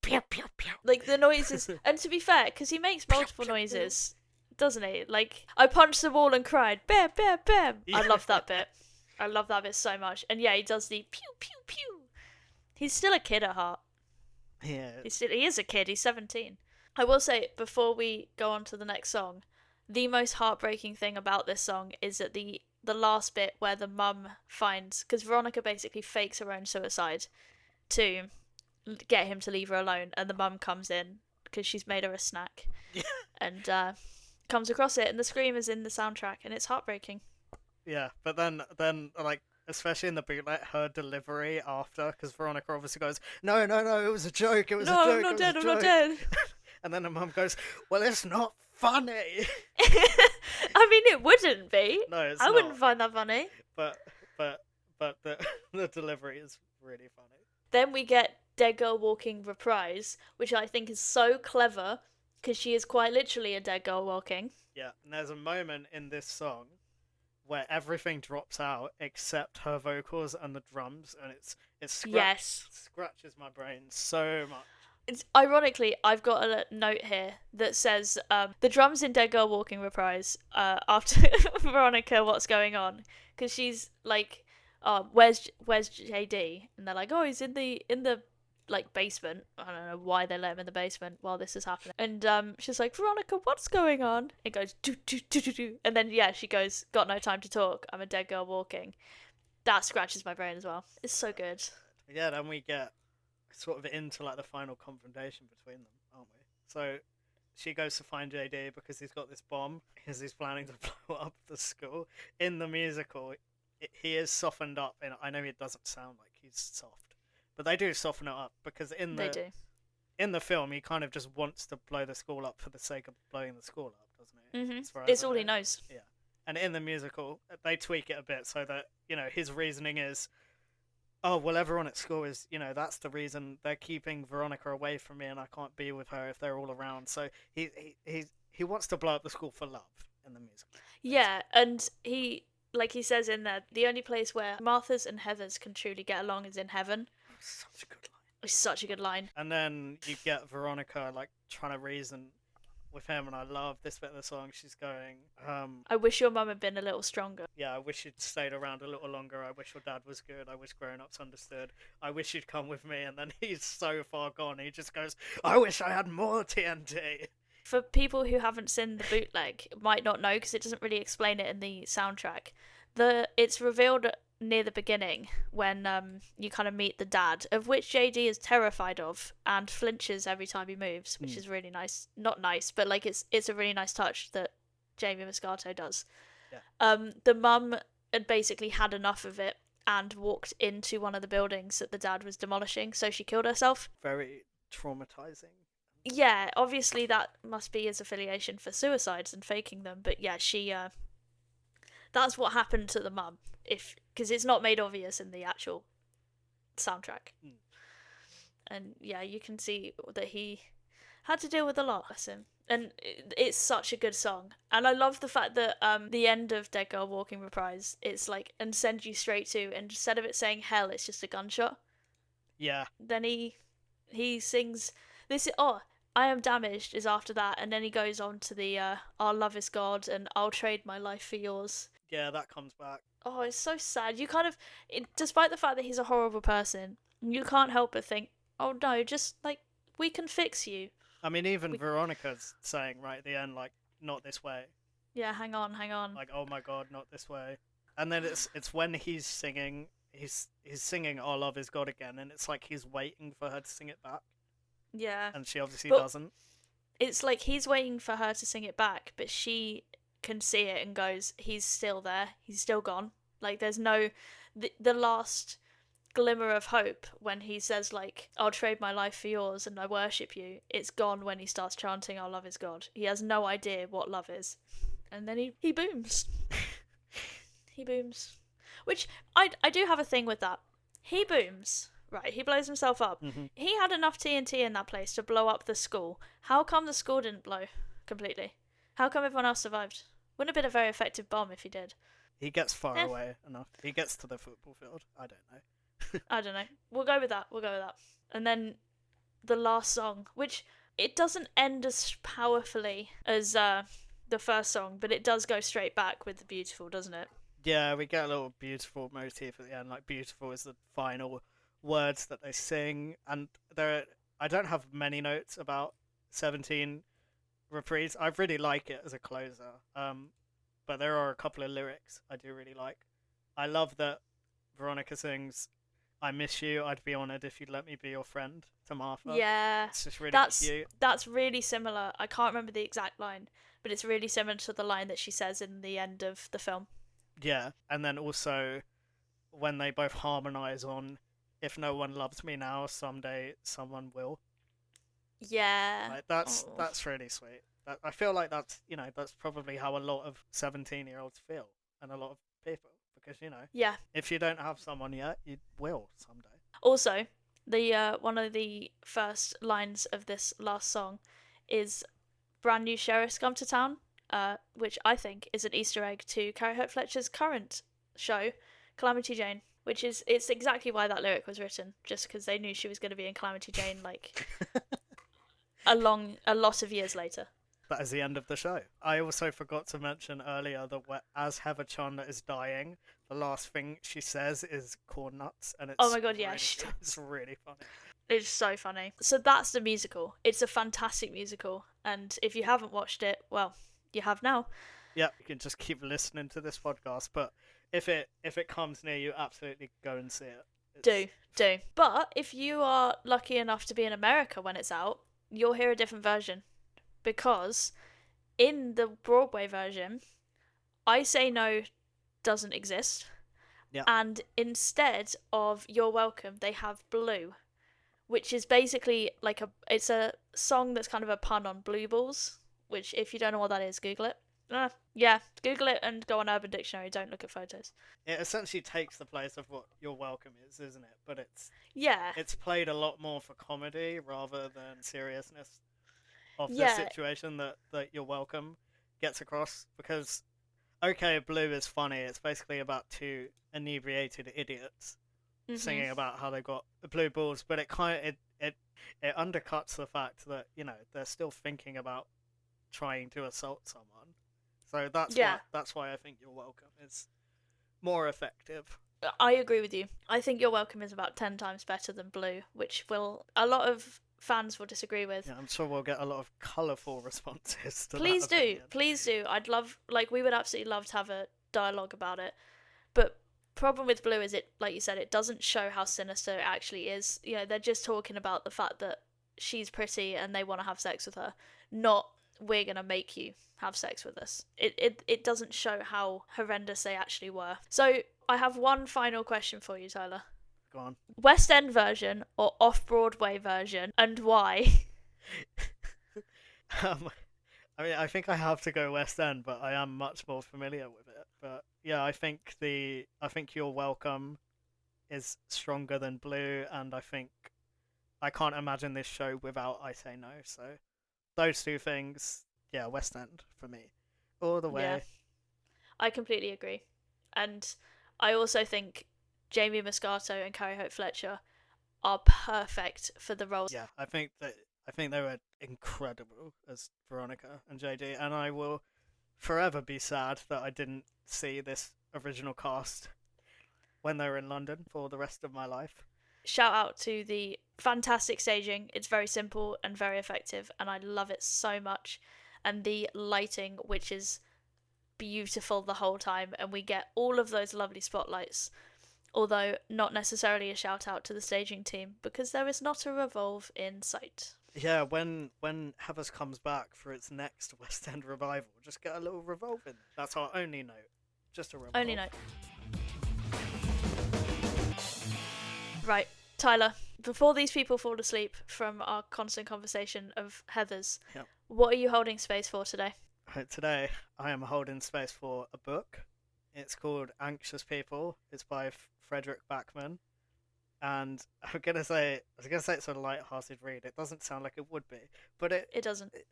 pew pew pew.
Like the noises, and to be fair, because he makes multiple noises, doesn't he? Like I punched the wall and cried, "Bam, bam, bam." I love that bit. I love that bit so much. And yeah, he does the pew pew pew. He's still a kid at heart.
Yeah.
He is a kid. He's 17. I will say, before we go on to the next song, the most heartbreaking thing about this song is at the last bit where the mum finds, because Veronica basically fakes her own suicide to get him to leave her alone, and the mum comes in because she's made her a snack and comes across it, and the scream is in the soundtrack, and it's heartbreaking.
Yeah, but then like, especially in the bootleg, her delivery after, because Veronica obviously goes, no, it was a joke, it was a joke.
I'm not dead, I'm not dead.
And then the mum goes, well, it's not funny.
I mean, it wouldn't be.
No, it's
I
not.
wouldn't find that funny.
But the delivery is really funny.
Then we get Dead Girl Walking reprise, which I think is so clever, because she is quite literally a dead girl walking.
Yeah, and there's a moment in this song where everything drops out except her vocals and the drums, and it scratches my brain so much.
It's ironically, I've got a note here that says the drums in Dead Girl Walking reprise after Veronica, what's going on? Because she's like, oh, where's JD? And they're like, oh, he's in the like basement. I don't know why they let him in the basement while this is happening. And she's like, Veronica, what's going on? It goes do do do do do, and then yeah, she goes, got no time to talk. I'm a dead girl walking. That scratches my brain as well. It's so good.
Yeah, then we get sort of into like the final confrontation between them, aren't we? So she goes to find JD because he's got this bomb because he's planning to blow up the school. In the musical, he is softened up, and I know it doesn't sound like he's soft, but they do soften it up because in the film he kind of just wants to blow the school up for the sake of blowing the school up, doesn't he?
Mm-hmm. It's all he knows.
Yeah, and in the musical they tweak it a bit so that, you know, his reasoning is, oh, well, everyone at school is, you know, that's the reason they're keeping Veronica away from me and I can't be with her if they're all around. So he wants to blow up the school for love in the musical.
Yeah, and he, like he says in there, the only place where Martha's and Heather's can truly get along is in heaven.
Such a good line.
It's such a good line.
And then you get Veronica, like, trying to reason with him, and I love this bit of the song. She's going,
I wish your mum had been a little stronger.
yeah, I wish you'd stayed around a little longer. I wish your dad was good. I wish grown-ups understood. I wish you'd come with me. And then he's so far gone. He just goes, I wish I had more TNT.
For people who haven't seen the bootleg, might not know because it doesn't really explain it in the soundtrack. It's revealed near the beginning when you kind of meet the dad, of which JD is terrified of and flinches every time he moves, which is really nice. Not nice, but like it's a really nice touch that Jamie Moscato does.
Yeah.
The mum had basically had enough of it and walked into one of the buildings that the dad was demolishing, so she killed herself.
Very traumatizing.
Yeah, obviously that must be his affiliation for suicides and faking them, but yeah, she that's what happened to the mum, because it's not made obvious in the actual soundtrack. And yeah, you can see that he had to deal with a lot, bless him. And it's such a good song, and I love the fact that the end of Dead Girl Walking reprise, it's like, and send you straight to, and instead of it saying hell, it's just a gunshot.
Yeah.
Then he sings this. I Am Damaged is after that, and then he goes on to the Our Love Is God and I'll Trade My Life for Yours.
Yeah, that comes back.
Oh, it's so sad. You kind of, despite the fact that he's a horrible person, you can't help but think, oh no, just like, we can fix you.
I mean, even Veronica's saying right at the end, like, not this way.
Yeah, hang on.
Like, oh my god, not this way. And then it's when he's singing, he's singing "Our Love Is God" again, and it's like he's waiting for her to sing it back,
Yeah.
and she obviously
But
doesn't.
it's like he's waiting for her to sing it back, but she can see it and goes, he's still there. He's still gone. Like, there's no... The last glimmer of hope when he says, like, I'll trade my life for yours and I worship you, it's gone when he starts chanting, Our love is God. He has no idea what love is. And then he booms. He booms. Which, I do have a thing with that. He booms. Right, he blows himself up.
Mm-hmm.
He had enough TNT in that place to blow up the school. How come the school didn't blow completely? How come everyone else survived? Wouldn't have been a very effective bomb if he did.
He gets far away enough. He gets to the football field. I don't know.
I don't know. We'll go with that. And then the last song, which it doesn't end as powerfully as the first song, but it does go straight back with the beautiful, doesn't it?
Yeah, we get a little beautiful motif at the end. Like, beautiful is the final words that they sing, and I don't have many notes about 17 Reprise. I really like it as a closer. But there are a couple of lyrics I do really like. I love that Veronica sings, I miss you, I'd be honoured if you'd let me be your friend, to Martha.
Yeah.
It's just really cute.
That's really similar. I can't remember the exact line, but it's really similar to the line that she says in the end of the film.
Yeah, and then also when they both harmonise on, if no one loves me now, someday someone will.
Yeah.
Like, that's really sweet. I feel like that's probably how a lot of 17-year-olds feel, and a lot of people, because
Yeah.
if you don't have someone yet, you will someday.
Also, the one of the first lines of this last song is brand new sheriff's come to town, which I think is an Easter egg to Carrie Hope Fletcher's current show, Calamity Jane, which it's exactly why that lyric was written, just because they knew she was going to be in Calamity Jane like a lot of years later.
That is the end of the show. I also forgot to mention earlier that as Heather Chandler is dying, the last thing she says is corn nuts, and it's
oh my god, yeah,
really,
she does.
It's really funny.
It's so funny. So that's the musical. It's a fantastic musical, and if you haven't watched it, well, you have now.
Yeah, you can just keep listening to this podcast, but if it comes near you, absolutely go and see it.
Do. But if you are lucky enough to be in America when it's out, you'll hear a different version. Because in the Broadway version, I Say No doesn't exist.
Yeah.
And instead of You're Welcome, they have Blue, which is basically like it's a song that's kind of a pun on blue balls, which if you don't know what that is, Google it. Yeah, Google it and go on Urban Dictionary, don't look at photos.
It essentially takes the place of what You're Welcome is, isn't it? But it's played a lot more for comedy rather than seriousness of the situation that You're Welcome gets across, because okay, Blue is funny. It's basically about two inebriated idiots singing about how they got blue balls, but it undercuts the fact that they're still thinking about trying to assault someone. So that's why I think You're Welcome is more effective.
I agree with you. I think You're Welcome is about 10 times better than Blue, which a lot of fans will disagree with.
Yeah, I'm sure we'll get a lot of colourful responses to
Please
that opinion.
Please do. I'd love, we would absolutely love to have a dialogue about it. But problem with Blue is it, like you said, it doesn't show how sinister it actually is. They're just talking about the fact that she's pretty and they want to have sex with her, not we're gonna make you have sex with us. It doesn't show how horrendous they actually were. So I have one final question for you, Tyler.
Go on.
West End version or Off-Broadway version, and why?
I mean, I think I have to go West End, but I am much more familiar with it. But yeah, I think You're Welcome is stronger than Blue, and I can't imagine this show without I Say No. So those two things, yeah, West End for me, all the way.
Yeah, I completely agree, and I also think Jamie Moscato and Carrie Hope Fletcher are perfect for the roles.
Yeah, I think they were incredible as Veronica and JD, and I will forever be sad that I didn't see this original cast when they were in London for the rest of my life.
Shout out to the fantastic staging. It's very simple and very effective, and I love it so much. And the lighting, which is beautiful the whole time, and we get all of those lovely spotlights. Although not necessarily a shout out to the staging team, because there is not a revolve in sight.
Yeah, when Heathers comes back for its next West End revival, just get a little revolve in. That's our only note. Just a revolve.
Only note. Right, Tyler, before these people fall asleep from our constant conversation of Heathers,
Yep.
what are you holding space for today?
Right, today I am holding space for a book. It's called Anxious People. It's by Frederick Backman. And I was gonna say it's a light-hearted read. It doesn't sound like it would be, but
It doesn't.
it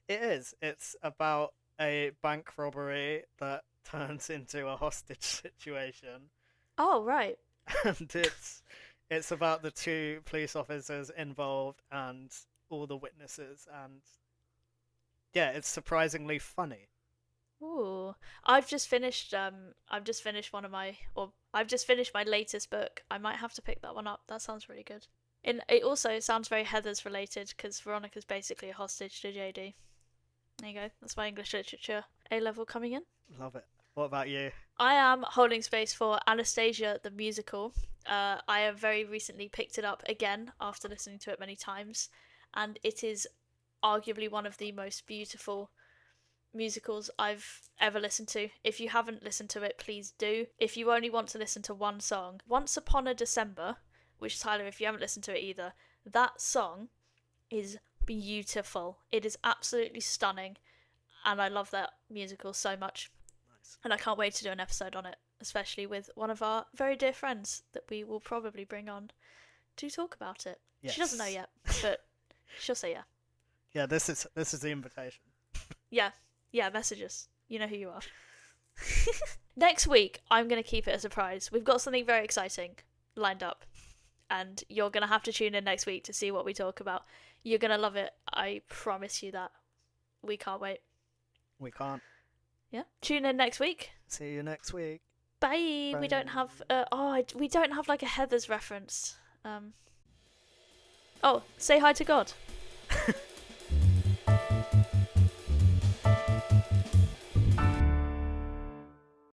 is. It's about a bank robbery that turns into a hostage situation,
Oh, right.
and it's about the two police officers involved and all the witnesses, and yeah, it's surprisingly funny.
Ooh, I've just finished my latest book. I might have to pick that one up. That sounds really good. And it also sounds very Heathers related because Veronica's basically a hostage to JD. There you go. That's my English literature A level coming in.
Love it. What about you?
I am holding space for Anastasia the musical. I have very recently picked it up again after listening to it many times, and it is arguably one of the most beautiful musicals I've ever listened to. If you haven't listened to it, please do. If you only want to listen to one song, Once Upon a December, which, Tyler, if you haven't listened to it either, that song is beautiful. It is absolutely stunning, and I love that musical so much.
Nice.
And I can't wait to do an episode on it, especially with one of our very dear friends that we will probably bring on to talk about it.
Yes.
She doesn't know yet, but she'll say yeah.
Yeah, this is the invitation.
Yeah, message us. You know who you are. Next week, I'm going to keep it a surprise. We've got something very exciting lined up, and you're going to have to tune in next week to see what we talk about. You're going to love it. I promise you that. We can't wait.
We can't.
Yeah. Tune in next week.
See you next week.
Bye.
Bye.
We don't have we don't have like a Heathers reference. Oh, say hi to God.